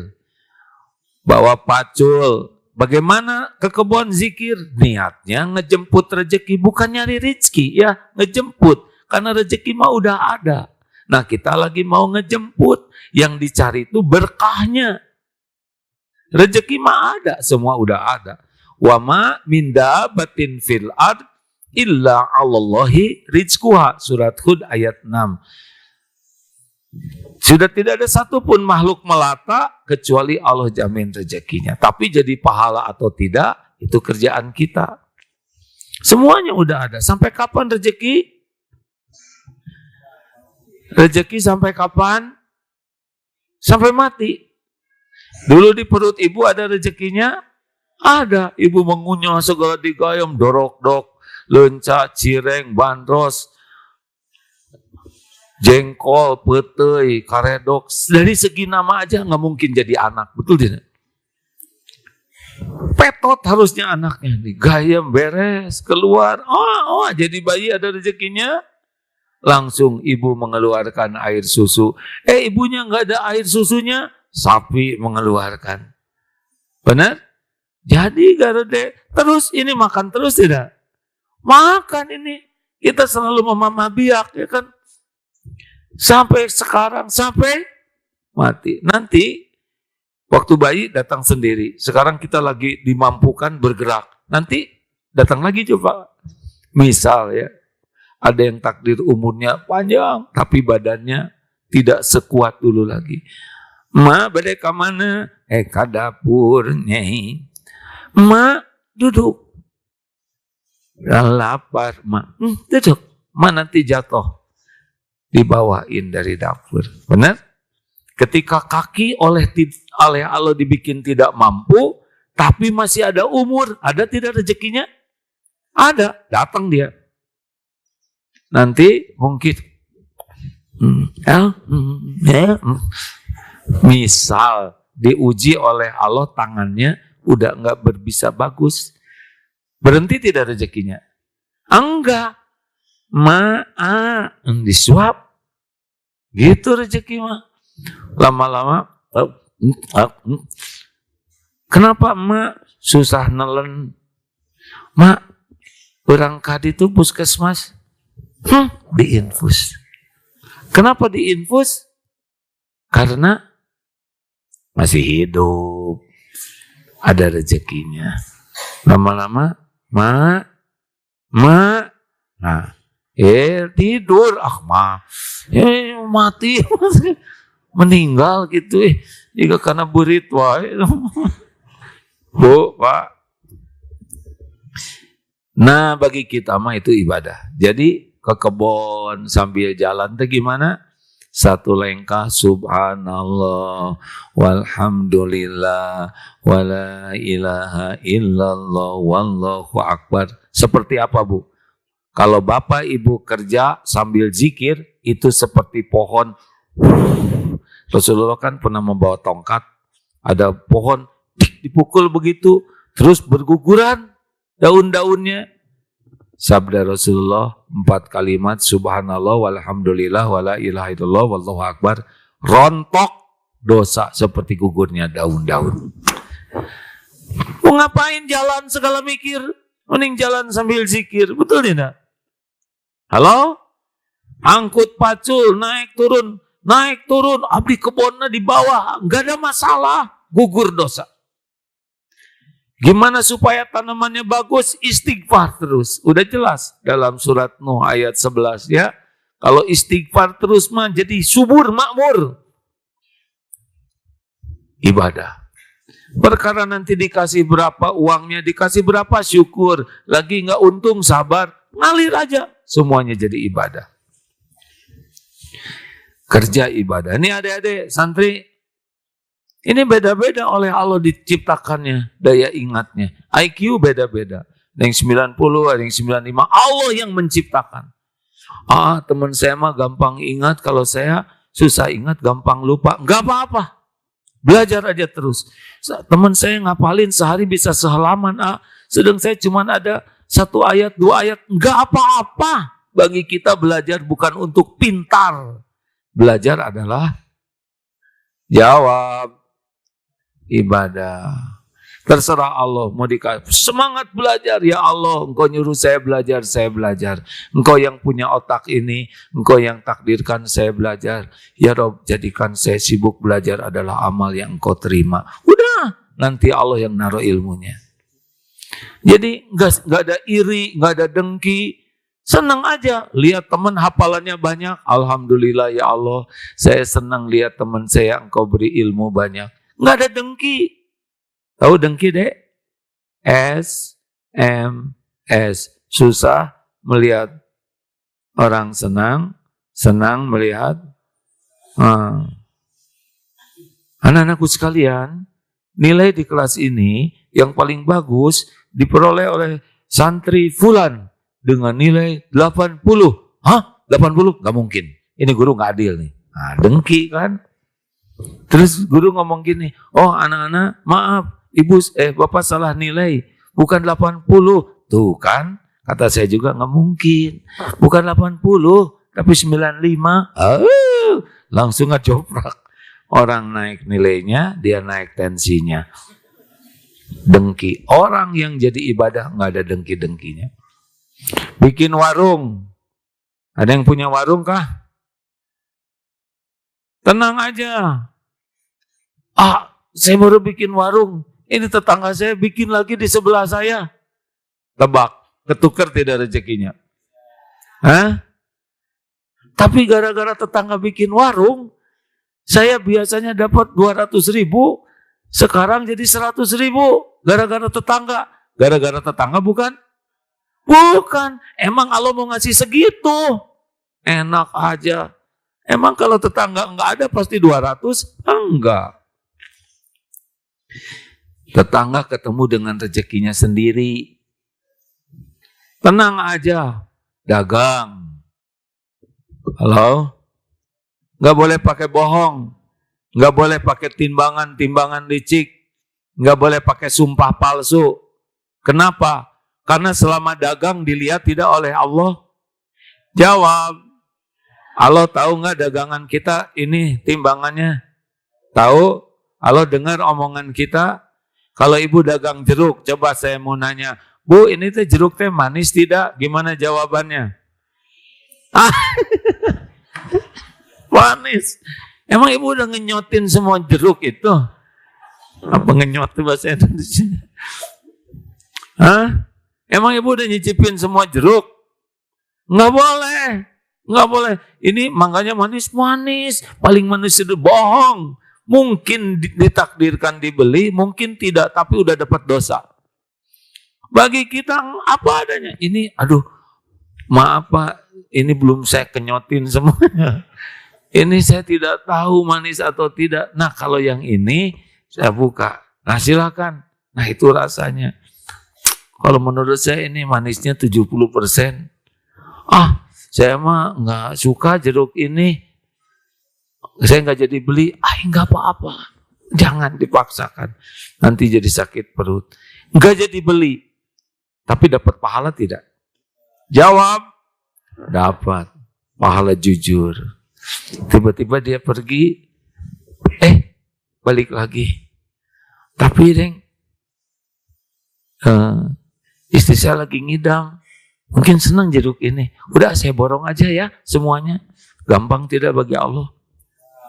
bawa pacul. Bagaimana ke kebun zikir? Niatnya ngejemput rezeki, bukan nyari rezeki ya, ngejemput. Karena rezeki mah udah ada. Nah kita lagi mau ngejemput, yang dicari itu berkahnya. Rezeki mah ada, semua udah ada. Wa ma min dabatin fil ard illa 'alallahi rizquha. Surat Hud ayat 6. Sudah tidak ada satupun makhluk melata kecuali Allah jamin rezekinya. Tapi jadi pahala atau tidak, itu kerjaan kita. Semuanya udah ada. Sampai kapan rezeki? Rezeki sampai kapan? Sampai mati. Dulu di perut ibu ada rezekinya? Ada. Ibu mengunyah segala digayam, dorok-dok, lenca, cireng, bandros, jengkol, petei, karedok. Dari segi nama aja nggak mungkin jadi anak, betul tidak? Petot harusnya anaknya, digayam, beres, keluar, jadi bayi ada rezekinya. Langsung ibu mengeluarkan air susu. Ibunya nggak ada air susunya, sapi mengeluarkan. Benar? Jadi garode, terus ini makan terus tidak? Makan ini. Kita selalu memamah biak, ya kan? Sampai sekarang, sampai mati. Nanti, waktu bayi datang sendiri. Sekarang kita lagi dimampukan bergerak. Nanti datang lagi coba. Misal ya, ada yang takdir umurnya panjang, tapi badannya tidak sekuat dulu lagi. Ma, badai ke mana? Ke dapur, Nyai. Ma, duduk. Lapar, Ma. Duduk. Ma nanti jatuh. Dibawain dari dapur. Benar? Ketika kaki oleh Allah dibikin tidak mampu, tapi masih ada umur, ada tidak rezekinya? Ada. Datang dia. nanti mungkin misal diuji oleh Allah tangannya udah nggak berbisa bagus, berhenti tidak rezekinya? Enggak, disuap gitu rezeki mah. Lama-lama kenapa emak susah nelen? Mak, orang kadi itu puskesmas diinfus. Kenapa diinfus? Karena masih hidup, ada rezekinya. Lama-lama, mak, nah, tidur, mati, meninggal gitu, jika karena burit, Bu, Pak. Nah, bagi kita mah itu ibadah. Jadi ke kebun sambil jalan tuh gimana? Satu lengkah subhanallah walhamdulillah wala ilaha illallah wallahu akbar. Seperti apa, Bu? Kalau Bapak Ibu kerja sambil zikir, itu seperti pohon. Rasulullah kan pernah membawa tongkat, ada pohon dipukul begitu, terus berguguran daun-daunnya. Sabda Rasulullah 4 kalimat subhanallah walhamdulillah wala ilaha illallah wallahu akbar, rontok dosa seperti gugurnya daun-daun. Mau ngapain jalan segala mikir? Mending jalan sambil zikir, betul tidak? Halo? Angkut pacul, naik turun, abdi kebunnya di bawah, enggak ada masalah, gugur dosa. Gimana supaya tanamannya bagus? Istighfar terus. Udah jelas dalam surat Nuh ayat 11 ya. Kalau istighfar terus mah jadi subur makmur. Ibadah. Perkara nanti dikasih berapa uangnya, dikasih berapa syukur. Lagi nggak untung sabar, ngalir aja. Semuanya jadi ibadah. Kerja ibadah. Ini adik-adik santri, ini beda-beda oleh Allah diciptakannya, daya ingatnya. IQ beda-beda. Ada yang 90, ada yang 95. Allah yang menciptakan. Teman saya mah gampang ingat, kalau saya susah ingat, gampang lupa. Enggak apa-apa. Belajar aja terus. Teman saya ngapalin sehari bisa sehalaman. Sedang saya cuma ada 1 ayat, 2 ayat. Enggak apa-apa. Bagi kita belajar bukan untuk pintar. Belajar adalah jawab. Ibadah. Terserah Allah mau dikasih semangat belajar, ya Allah engkau nyuruh saya belajar, saya belajar. Engkau yang punya otak ini, engkau yang takdirkan saya belajar. Ya Rob, jadikan saya sibuk belajar adalah amal yang engkau terima. Udah, nanti Allah yang naruh ilmunya. Jadi nggak ada iri, nggak ada dengki. Senang aja lihat teman hafalannya banyak. Alhamdulillah ya Allah, saya senang lihat teman saya engkau beri ilmu banyak. Nggak ada dengki. Tahu dengki, Dek? SMS. Susah melihat orang senang, senang melihat. Anak-anakku sekalian, nilai di kelas ini yang paling bagus diperoleh oleh santri Fulan dengan nilai 80. 80? Nggak mungkin. Ini guru nggak adil nih. Nah, dengki kan? Terus guru ngomong gini, anak-anak maaf, bapak salah nilai, bukan 80. Tuh kan, kata saya juga nggak mungkin. Bukan 80, tapi 95. Langsung ngejoprak. Orang naik nilainya, dia naik tensinya. Dengki. Orang yang jadi ibadah nggak ada dengki-dengkinya. Bikin warung. Ada yang punya warung kah? Tenang aja. Saya baru bikin warung. Ini tetangga saya bikin lagi di sebelah saya. Tebak, ketukar tidak rezekinya. Tapi gara-gara tetangga bikin warung, saya biasanya dapat 200.000, sekarang jadi 100.000. Gara-gara tetangga. Gara-gara tetangga bukan? Bukan. Emang Allah mau ngasih segitu? Enak aja. Emang kalau tetangga enggak ada pasti 200? Enggak. Tetangga ketemu dengan rezekinya sendiri. Tenang aja, dagang. Halo? Nggak boleh pakai bohong. Nggak boleh pakai timbangan licik. Nggak boleh pakai sumpah palsu. Kenapa? Karena selama dagang dilihat tidak oleh Allah. Jawab. Allah tahu nggak dagangan kita ini timbangannya? Tahu? Allah dengar omongan kita? Kalau ibu dagang jeruk, coba saya mau nanya, Bu, ini teh jeruk teh manis tidak? Gimana jawabannya? Manis. Emang ibu udah ngenyotin semua jeruk itu? Apa ngenyot itu bahasa Indonesia? Emang ibu udah nyicipin semua jeruk? Nggak boleh. Nggak boleh. Ini mangganya manis-manis. Paling manis itu bohong. Mungkin ditakdirkan dibeli, mungkin tidak, tapi udah dapat dosa. Bagi kita apa adanya. Ini, aduh, maaf Pak, ini belum saya kenyotin semuanya. Ini saya tidak tahu manis atau tidak. Nah, kalau yang ini saya buka. Nah, silakan. Nah, itu rasanya. Kalau menurut saya ini manisnya 70%. Saya mah nggak suka jeruk ini. Saya nggak jadi beli, nggak apa-apa. Jangan dipaksakan. Nanti jadi sakit perut. Nggak jadi beli. Tapi dapat pahala tidak? Jawab. Dapat. Pahala jujur. Tiba-tiba dia pergi. Balik lagi. Tapi istri saya lagi ngidam. Mungkin senang jeruk ini. Udah saya borong aja ya semuanya. Gampang tidak bagi Allah?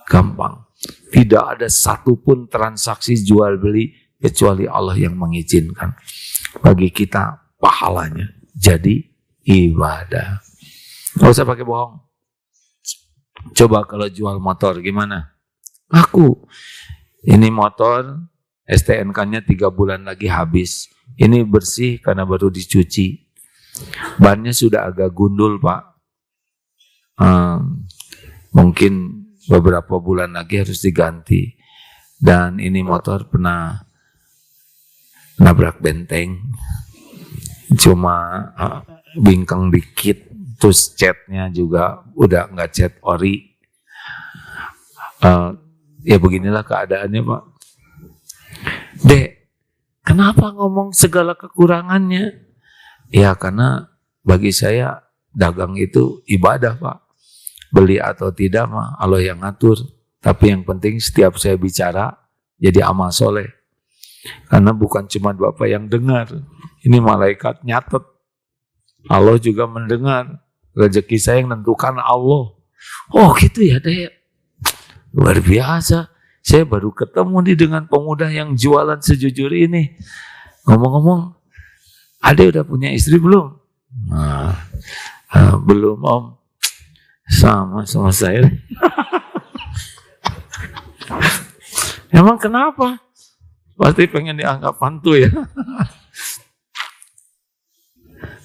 Gampang. Tidak ada satupun transaksi jual beli kecuali Allah yang mengizinkan. Bagi kita pahalanya jadi ibadah. Nggak usah pakai bohong. Coba kalau jual motor gimana? Aku. Ini motor STNK-nya 3 bulan lagi habis. Ini bersih karena baru dicuci. Bannya sudah agak gundul Pak. Mungkin beberapa bulan lagi harus diganti. Dan ini motor pernah nabrak benteng. Cuma bingkang dikit. Terus catnya juga udah nggak cat ori. Ya beginilah keadaannya Pak. Dek, kenapa ngomong segala kekurangannya? Ya karena bagi saya dagang itu ibadah Pak. Beli atau tidak mah Allah yang ngatur. Tapi yang penting setiap saya bicara jadi amal soleh. Karena bukan cuma Bapak yang dengar. Ini malaikat nyatet. Allah juga mendengar. Rezeki saya yang menentukan Allah. Oh gitu ya Dek. Luar biasa. Saya baru ketemu nih dengan pemuda yang jualan sejujur ini. Ngomong-ngomong, Ade udah punya istri belum? Belum Om. Sama saya. Emang kenapa? Pasti pengen dianggap hantu ya.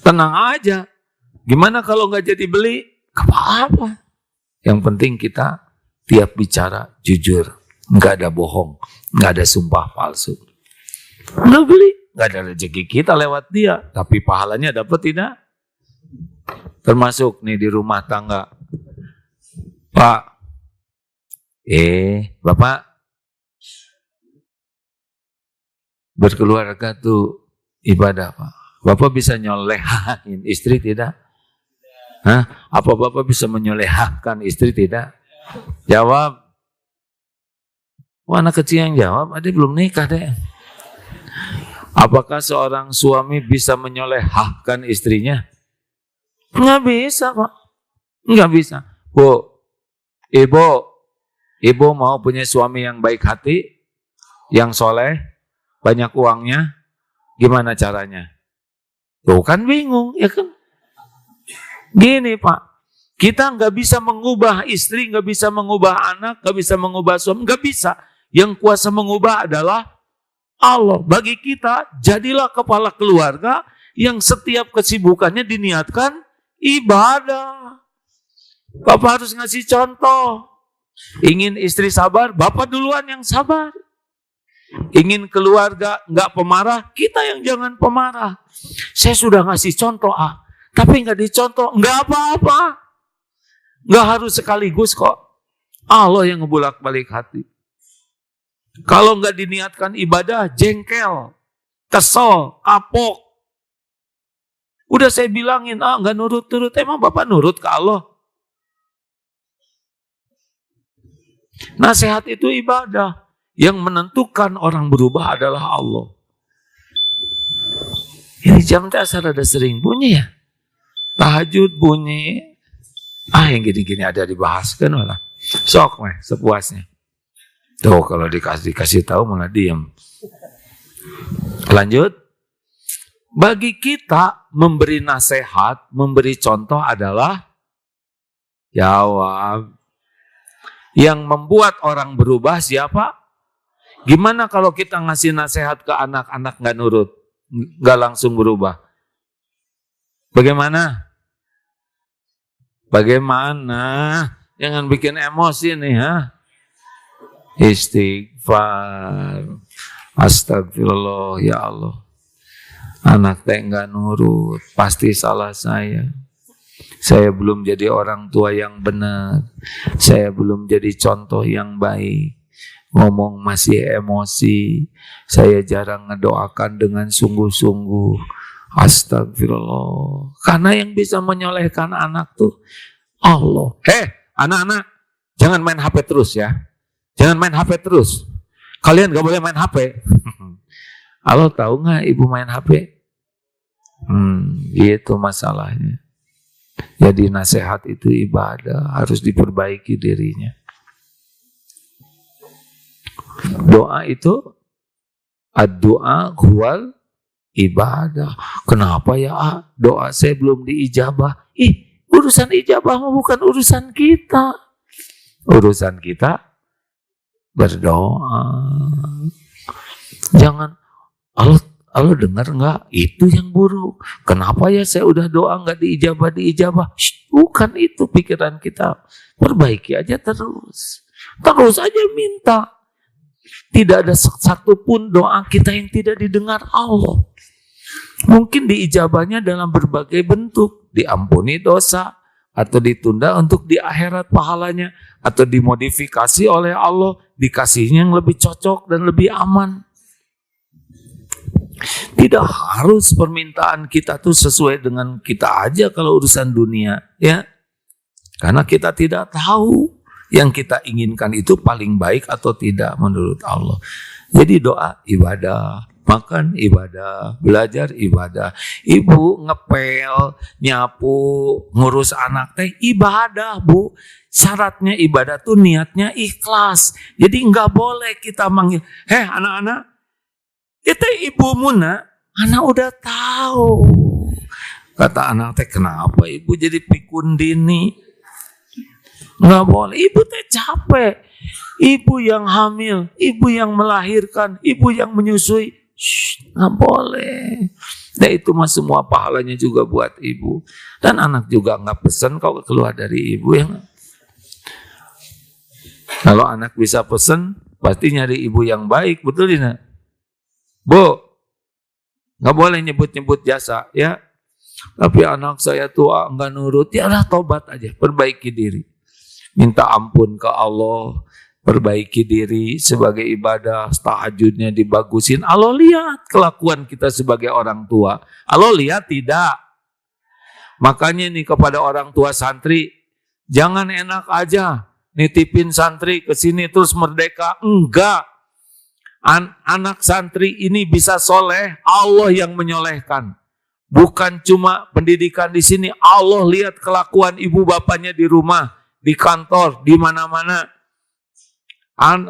Tenang aja. Gimana kalau nggak jadi beli? Gak apa-apa. Yang penting kita tiap bicara jujur. Nggak ada bohong. Nggak ada sumpah palsu. Nggak beli. Nggak ada rezeki kita lewat dia. Tapi pahalanya dapat tidak? Termasuk nih di rumah tangga. Pak. Bapak. Berkeluarga tuh ibadah Pak. Bapak bisa nyolehain istri tidak? Apa Bapak bisa menyolehahkan istri tidak? Jawab. Anak kecil yang jawab, Adik belum nikah deh. Apakah seorang suami bisa menyolehahkan istrinya? Nggak bisa Pak. Nggak bisa. Bu, ibu mau punya suami yang baik hati, yang soleh, banyak uangnya, gimana caranya? Tuh kan bingung, ya kan? Gini Pak, kita nggak bisa mengubah istri, nggak bisa mengubah anak, nggak bisa mengubah suami, nggak bisa. Yang kuasa mengubah adalah Allah. Bagi kita, jadilah kepala keluarga yang setiap kesibukannya diniatkan ibadah. Bapak harus ngasih contoh. Ingin istri sabar, Bapak duluan yang sabar. Ingin keluarga nggak pemarah, kita yang jangan pemarah. Saya sudah ngasih contoh tapi nggak dicontoh, nggak apa-apa. Nggak harus sekaligus kok. Allah yang ngebulak-balik hati. Kalau nggak diniatkan ibadah, jengkel, kesel, kapok. Udah saya bilangin, nggak nurut-nurut. Emang Bapak nurut ke Allah? Nasihat itu ibadah. Yang menentukan orang berubah adalah Allah. Ini jam asar ada sering bunyi ya. Tahajud bunyi. Yang gini-gini ada dibahas kan malah. Sok meh, sepuasnya. Tuh kalau dikasih tahu malah diem. Lanjut. Bagi kita memberi nasihat, memberi contoh adalah jawab. Yang membuat orang berubah siapa? Gimana kalau kita ngasih nasihat ke anak-anak nggak nurut, nggak langsung berubah? Bagaimana? Jangan bikin emosi nih ya. Istighfar, astagfirullah ya Allah. Anak teh nggak nurut, pasti salah saya. Saya belum jadi orang tua yang benar. Saya belum jadi contoh yang baik. Ngomong masih emosi. Saya jarang ngedoakan dengan sungguh-sungguh. Astagfirullah. Karena yang bisa menyolehkan anak tuh Allah. Anak-anak, jangan main HP terus ya. Jangan main HP terus. Kalian gak boleh main HP. Allah tahu nggak ibu main HP? Itu masalahnya. Jadi nasihat itu ibadah, harus diperbaiki dirinya. Doa itu ad-doa huwal ibadah. Kenapa ya doa saya belum diijabah? Urusan ijabah bukan urusan kita. Urusan kita berdoa. Jangan Allah dengar nggak? Itu yang buruk. Kenapa ya saya udah doa nggak diijabah? Bukan itu pikiran kita. Perbaiki aja terus. Terus aja minta. Tidak ada satupun doa kita yang tidak didengar Allah. Mungkin diijabahnya dalam berbagai bentuk. Diampuni dosa. Atau ditunda untuk di akhirat pahalanya. Atau dimodifikasi oleh Allah. Dikasihnya yang lebih cocok dan lebih aman. Tidak harus permintaan kita tuh sesuai dengan kita aja kalau urusan dunia. Ya, karena kita tidak tahu yang kita inginkan itu paling baik atau tidak menurut Allah. Jadi doa ibadah, makan ibadah, belajar ibadah. Ibu ngepel, nyapu, ngurus anak teh ibadah, Bu. Syaratnya ibadah tuh niatnya ikhlas. Jadi nggak boleh kita manggil, anak-anak, itu Ibu Muna, anak udah tahu. Kata anak teh, kenapa Ibu jadi pikun dini? Nggak boleh, Ibu teh capek. Ibu yang hamil, Ibu yang melahirkan, Ibu yang menyusui. Nggak boleh. Dan itu mah semua pahalanya juga buat Ibu. Dan anak juga nggak pesen kalau keluar dari Ibu. Ya. Kalau anak bisa pesen, pasti nyari ibu yang baik, betul tidak? Bu, nggak boleh nyebut-nyebut jasa, ya. Tapi anak saya tua, nggak nurut, ya lah tobat aja, perbaiki diri. Minta ampun ke Allah, perbaiki diri sebagai ibadah, tahajudnya dibagusin. Allah lihat kelakuan kita sebagai orang tua. Allah lihat tidak. Makanya nih kepada orang tua santri, jangan enak aja nitipin santri ke sini terus merdeka. Enggak. Anak santri ini bisa soleh, Allah yang menyolehkan. Bukan cuma pendidikan di sini, Allah lihat kelakuan ibu bapaknya di rumah, di kantor, di mana-mana.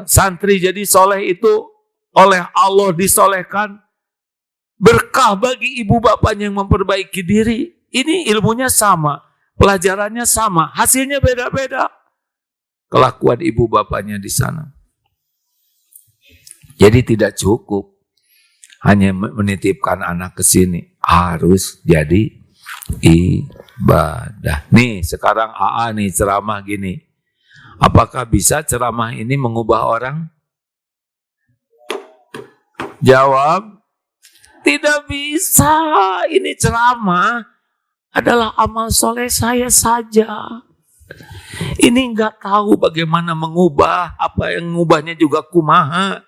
Santri jadi soleh itu oleh Allah disolehkan. Berkah bagi ibu bapaknya yang memperbaiki diri. Ini ilmunya sama, pelajarannya sama, hasilnya beda-beda. Kelakuan ibu bapaknya di sana. Jadi tidak cukup hanya menitipkan anak ke sini, harus jadi ibadah. Nih sekarang AA nih ceramah gini. Apakah bisa ceramah ini mengubah orang? Jawab, tidak bisa. Ini ceramah adalah amal soleh saya saja. Ini nggak tahu bagaimana mengubah, apa yang mengubahnya juga kumaha.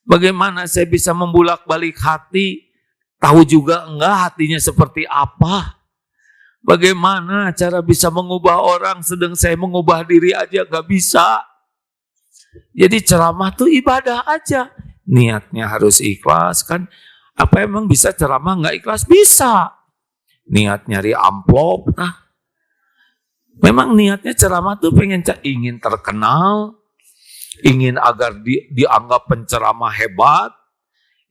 Bagaimana saya bisa membulak-balik hati, tahu juga enggak hatinya seperti apa. Bagaimana cara bisa mengubah orang, sedang saya mengubah diri aja nggak bisa. Jadi ceramah tuh ibadah aja. Niatnya harus ikhlas kan. Apa emang bisa ceramah nggak ikhlas? Bisa. Niat nyari amplop, nah. Memang niatnya ceramah tuh ingin terkenal, ingin agar dianggap penceramah hebat,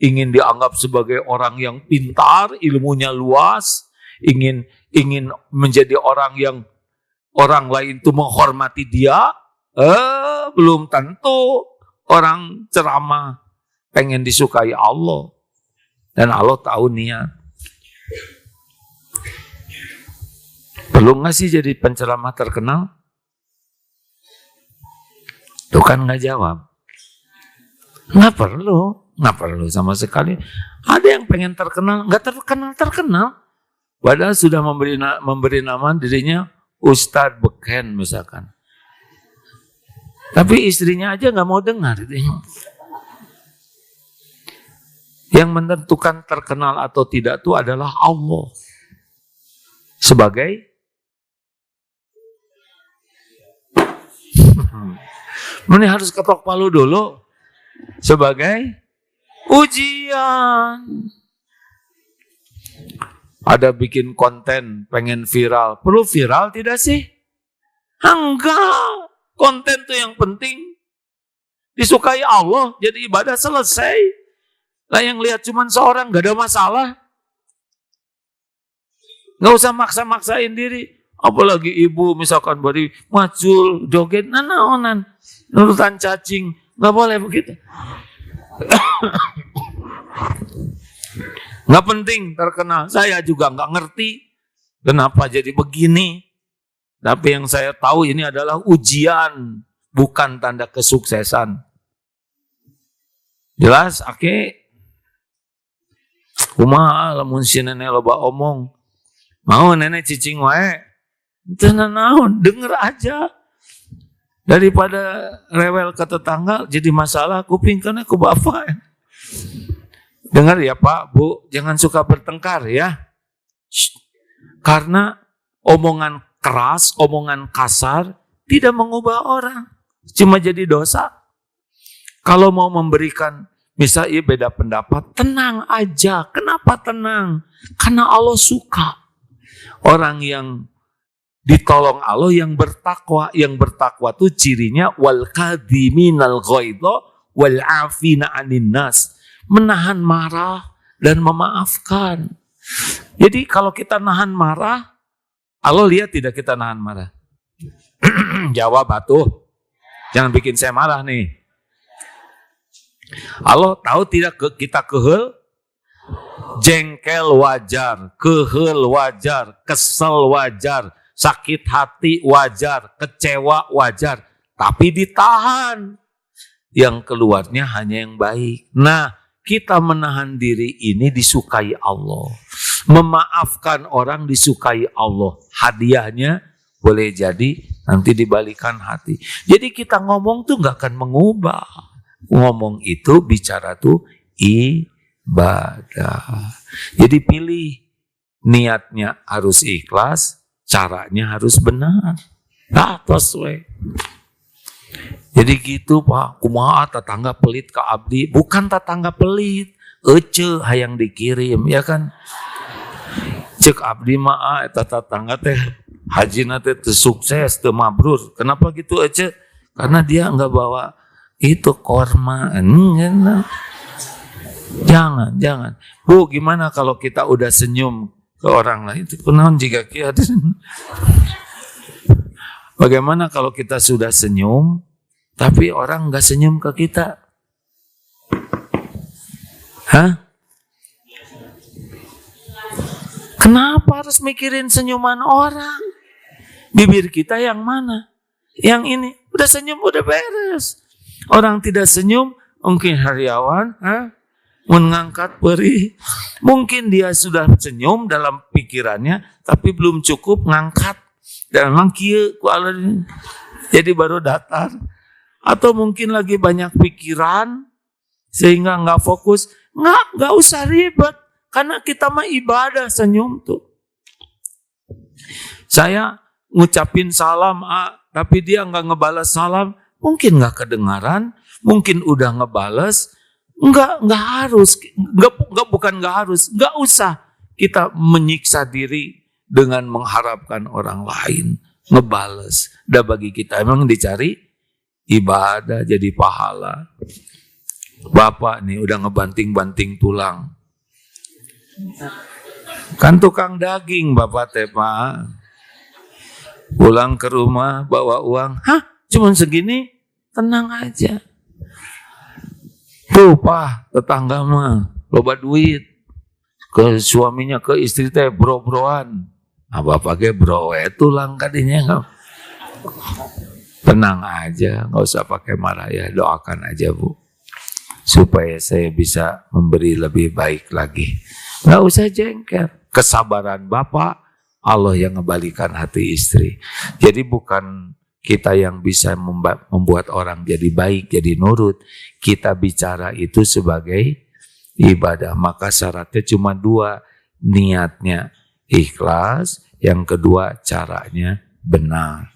ingin dianggap sebagai orang yang pintar, ilmunya luas, ingin menjadi orang yang orang lain itu menghormati dia. Belum tentu orang ceramah pengen disukai Allah. Dan Allah tahu niat. Perlu nggak sih jadi penceramah terkenal? Tuh kan nggak jawab. Nggak perlu sama sekali. Ada yang pengen terkenal, nggak terkenal. Padahal sudah memberi nama dirinya Ustadz Beken misalkan. Tapi istrinya aja nggak mau dengar. Yang menentukan terkenal atau tidak itu adalah Allah. Sebagai ini harus ketok palu dulu. Sebagai ujian. Ada bikin konten pengen viral. Perlu viral tidak sih? Enggak. Konten tuh yang penting. Disukai Allah. Jadi ibadah selesai. Lah yang lihat cuma seorang gak ada masalah. Gak usah maksa-maksain diri. Apalagi ibu misalkan bari macul, joget, nanaonan, nurutan cacing. Gak boleh begitu. Gak penting terkenal. Saya juga gak ngerti kenapa jadi begini. Tapi yang saya tahu ini adalah ujian, bukan tanda kesuksesan. Jelas? Oke. Kumaha lamun si nenek loba omong. Mau nenek cicing wae. Itu naon, denger aja. Daripada rewel ke tetangga jadi masalah, kuping kena ku bapak. Dengar ya Pak, Bu, jangan suka bertengkar ya. Karena omongan keras, omongan kasar tidak mengubah orang. Cuma jadi dosa. Kalau mau memberikan, misalnya beda pendapat, tenang aja. Kenapa tenang? Karena Allah suka. Orang yang ditolong Allah yang bertakwa. Yang bertakwa itu cirinya wal kadhiminal ghaidha wal afina 'anin nas. Menahan marah dan memaafkan. Jadi kalau kita nahan marah, Allah lihat tidak kita nahan marah? Jawab atuh. Jangan bikin saya marah nih. Allah tahu tidak kita kehel? Jengkel wajar, kehel wajar, kesel wajar, sakit hati wajar, kecewa wajar, tapi ditahan. Yang keluarnya hanya yang baik. Nah, kita menahan diri ini disukai Allah. Memaafkan orang disukai Allah. Hadiahnya boleh jadi nanti dibalikan hati. Jadi kita ngomong tuh gak akan mengubah. Ngomong itu, bicara tuh ibadah. Jadi pilih, niatnya harus ikhlas, caranya harus benar. Tos we. Jadi gitu Pak, kumaha tetangga pelit ke abdi, bukan tetangga pelit, ece hayang dikirim, ya kan? Cek abdi mah eta tetangga teh hajina teh teu sukses, teu mabrur. Kenapa gitu ece? Karena dia enggak bawa itu korma. Jangan. Bu, gimana kalau kita udah senyum ke orang lain? Itu kunaon jika kieu? Bagaimana kalau kita sudah senyum, tapi orang nggak senyum ke kita? Hah? Kenapa harus mikirin senyuman orang? Bibir kita yang mana? Yang ini. Udah senyum, udah beres. Orang tidak senyum, mungkin hariawan, mengangkat perih. Mungkin dia sudah senyum dalam pikirannya, tapi belum cukup ngangkat. Dan memang kieu ku Allah jadi baru datar. Atau mungkin lagi banyak pikiran sehingga nggak fokus. Nggak usah ribet. Karena kita mah ibadah senyum tuh. Saya ngucapin salam tapi dia nggak ngebalas salam. Mungkin nggak kedengaran. Mungkin udah ngebales. Nggak harus. Bukan nggak harus. Nggak usah kita menyiksa diri dengan mengharapkan orang lain ngebales. Dah bagi kita emang dicari ibadah jadi pahala. Bapak nih udah ngebanting-banting tulang. Kan tukang daging bapak teh Pak. Pulang ke rumah bawa uang. Cuman segini? Tenang aja. Tuh Pak, tetangga mah loba duit. Ke suaminya, ke istri teh bro-broan. Bapak ke bro tulang kadinya. Tenang aja, nggak usah pakai marah ya. Doakan aja Bu, supaya saya bisa memberi lebih baik lagi. Nggak usah jengkel. Kesabaran Bapak, Allah yang ngebalikan hati istri. Jadi bukan kita yang bisa membuat orang jadi baik, jadi nurut. Kita bicara itu sebagai ibadah. Maka syaratnya cuma 2. Niatnya ikhlas. Yang kedua caranya benar.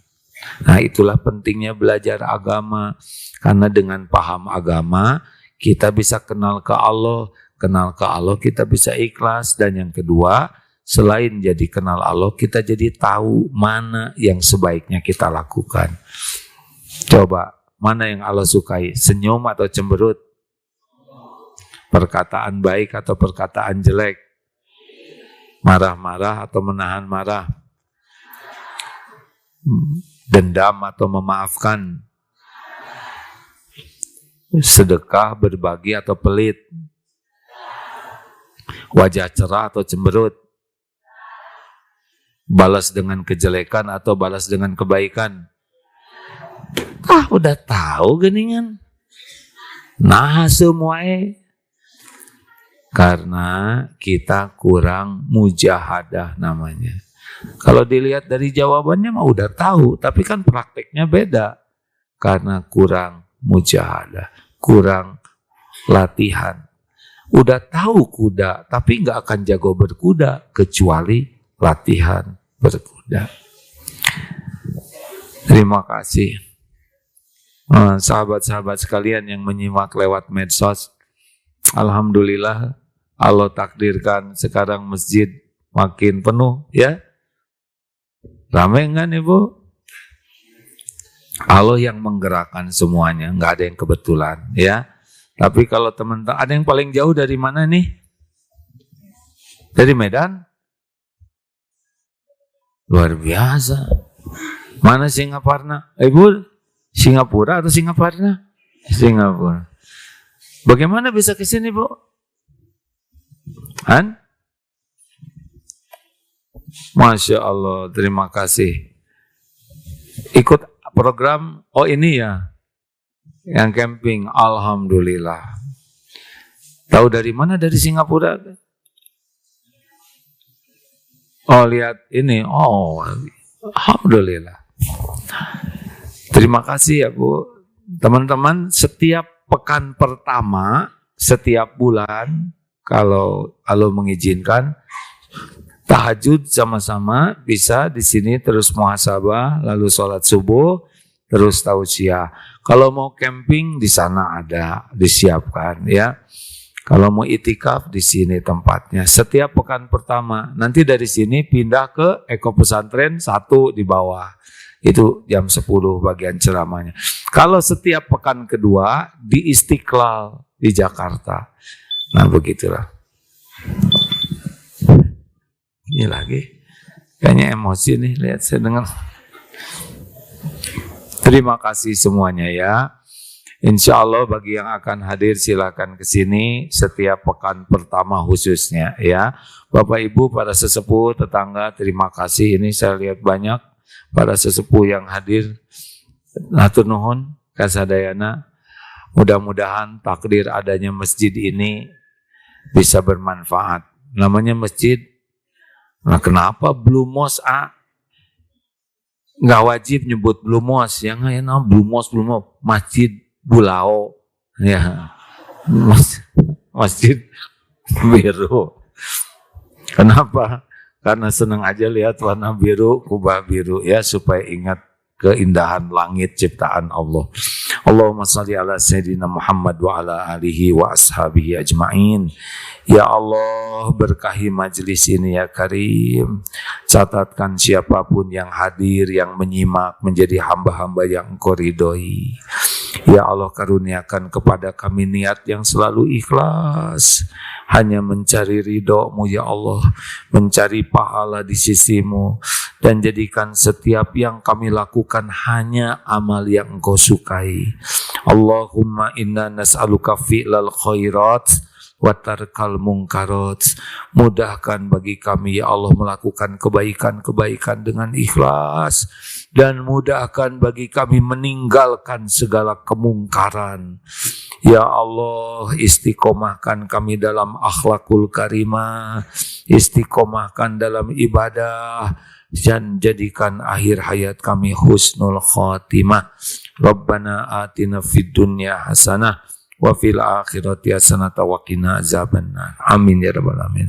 Nah itulah pentingnya belajar agama. Karena dengan paham agama kita bisa kenal ke Allah. Kenal ke Allah kita bisa ikhlas. Dan yang kedua, selain jadi kenal Allah, kita jadi tahu mana yang sebaiknya kita lakukan. Coba, mana yang Allah sukai? Senyum atau cemberut? Perkataan baik atau perkataan jelek? Marah-marah atau menahan marah? Dendam atau memaafkan? Sedekah, berbagi atau pelit? Wajah cerah atau cemberut? Balas dengan kejelekan atau balas dengan kebaikan? Udah tahu geningan. Nah semuanya. Karena kita kurang mujahadah namanya. Kalau dilihat dari jawabannya mah udah tahu, tapi kan prakteknya beda. Karena kurang mujahadah, kurang latihan. Udah tahu kuda, tapi nggak akan jago berkuda kecuali latihan berkuda. Terima kasih sahabat-sahabat sekalian yang menyimak lewat medsos. Alhamdulillah Allah takdirkan sekarang masjid makin penuh ya. Ramai kan Ibu? Allah yang menggerakkan semuanya, nggak ada yang kebetulan ya. Tapi kalau teman-teman, ada yang paling jauh dari mana nih? Dari Medan? Luar biasa. Mana Singaparna? Ibu, Singapura atau Singaparna? Singapura. Bagaimana bisa ke sini, Bu? Masya Allah, terima kasih. Ikut program, ini ya, yang camping, alhamdulillah. Tahu dari mana? Dari Singapura? Lihat ini, alhamdulillah. Terima kasih ya Bu. Teman-teman, setiap pekan pertama, setiap bulan, kalau Allah mengizinkan, tahajud sama-sama bisa di sini terus muhasabah, lalu sholat subuh, terus tausiah. Kalau mau camping di sana ada disiapkan ya. Kalau mau itikaf di sini tempatnya. Setiap pekan pertama, nanti dari sini pindah ke Eko Pesantren 1 di bawah. Itu jam 10 bagian ceramahnya. Kalau setiap pekan kedua di Istiqlal di Jakarta. Nah begitulah. Ini lagi. Kayaknya emosi nih lihat saya dengar. Terima kasih semuanya ya. Insya Allah bagi yang akan hadir silakan ke sini setiap pekan pertama khususnya ya. Bapak Ibu, para sesepuh, tetangga, terima kasih. Ini saya lihat banyak para sesepuh yang hadir. Hatur nuhun kasadayana. Mudah-mudahan takdir adanya masjid ini bisa bermanfaat. Namanya masjid. Nah kenapa Blue Mosque nggak wajib nyebut Blumos, yang enak Blumos, Masjid Bulao, ya, Masjid Biru. Kenapa? Karena senang aja lihat warna biru, kubah biru ya, supaya ingat keindahan langit ciptaan Allah. Allahumma salli ala Sayyidina Muhammad wa ala alihi wa ashabihi ajma'in. Ya Allah, berkahi majelis ini ya Karim. Catatkan siapapun yang hadir, yang menyimak, menjadi hamba-hamba yang Engkau ridhoi. Ya Allah, karuniakan kepada kami niat yang selalu ikhlas, hanya mencari ridho-Mu ya Allah, mencari pahala di sisi-Mu, dan jadikan setiap yang kami lakukan hanya amal yang Engkau sukai. Allahumma inna nas'aluka fi'lal khairat wa tarkal munkarat. Mudahkan bagi kami ya Allah melakukan kebaikan-kebaikan dengan ikhlas, dan mudahkan bagi kami meninggalkan segala kemungkaran. Ya Allah, istiqomahkan kami dalam akhlakul karimah, istiqomahkan dalam ibadah, dan jadikan akhir hayat kami husnul khatimah. Rabbana atina fid dunya hasanah wa fil akhirati hasanah wa qina azabannar. Amin ya rabbal alamin.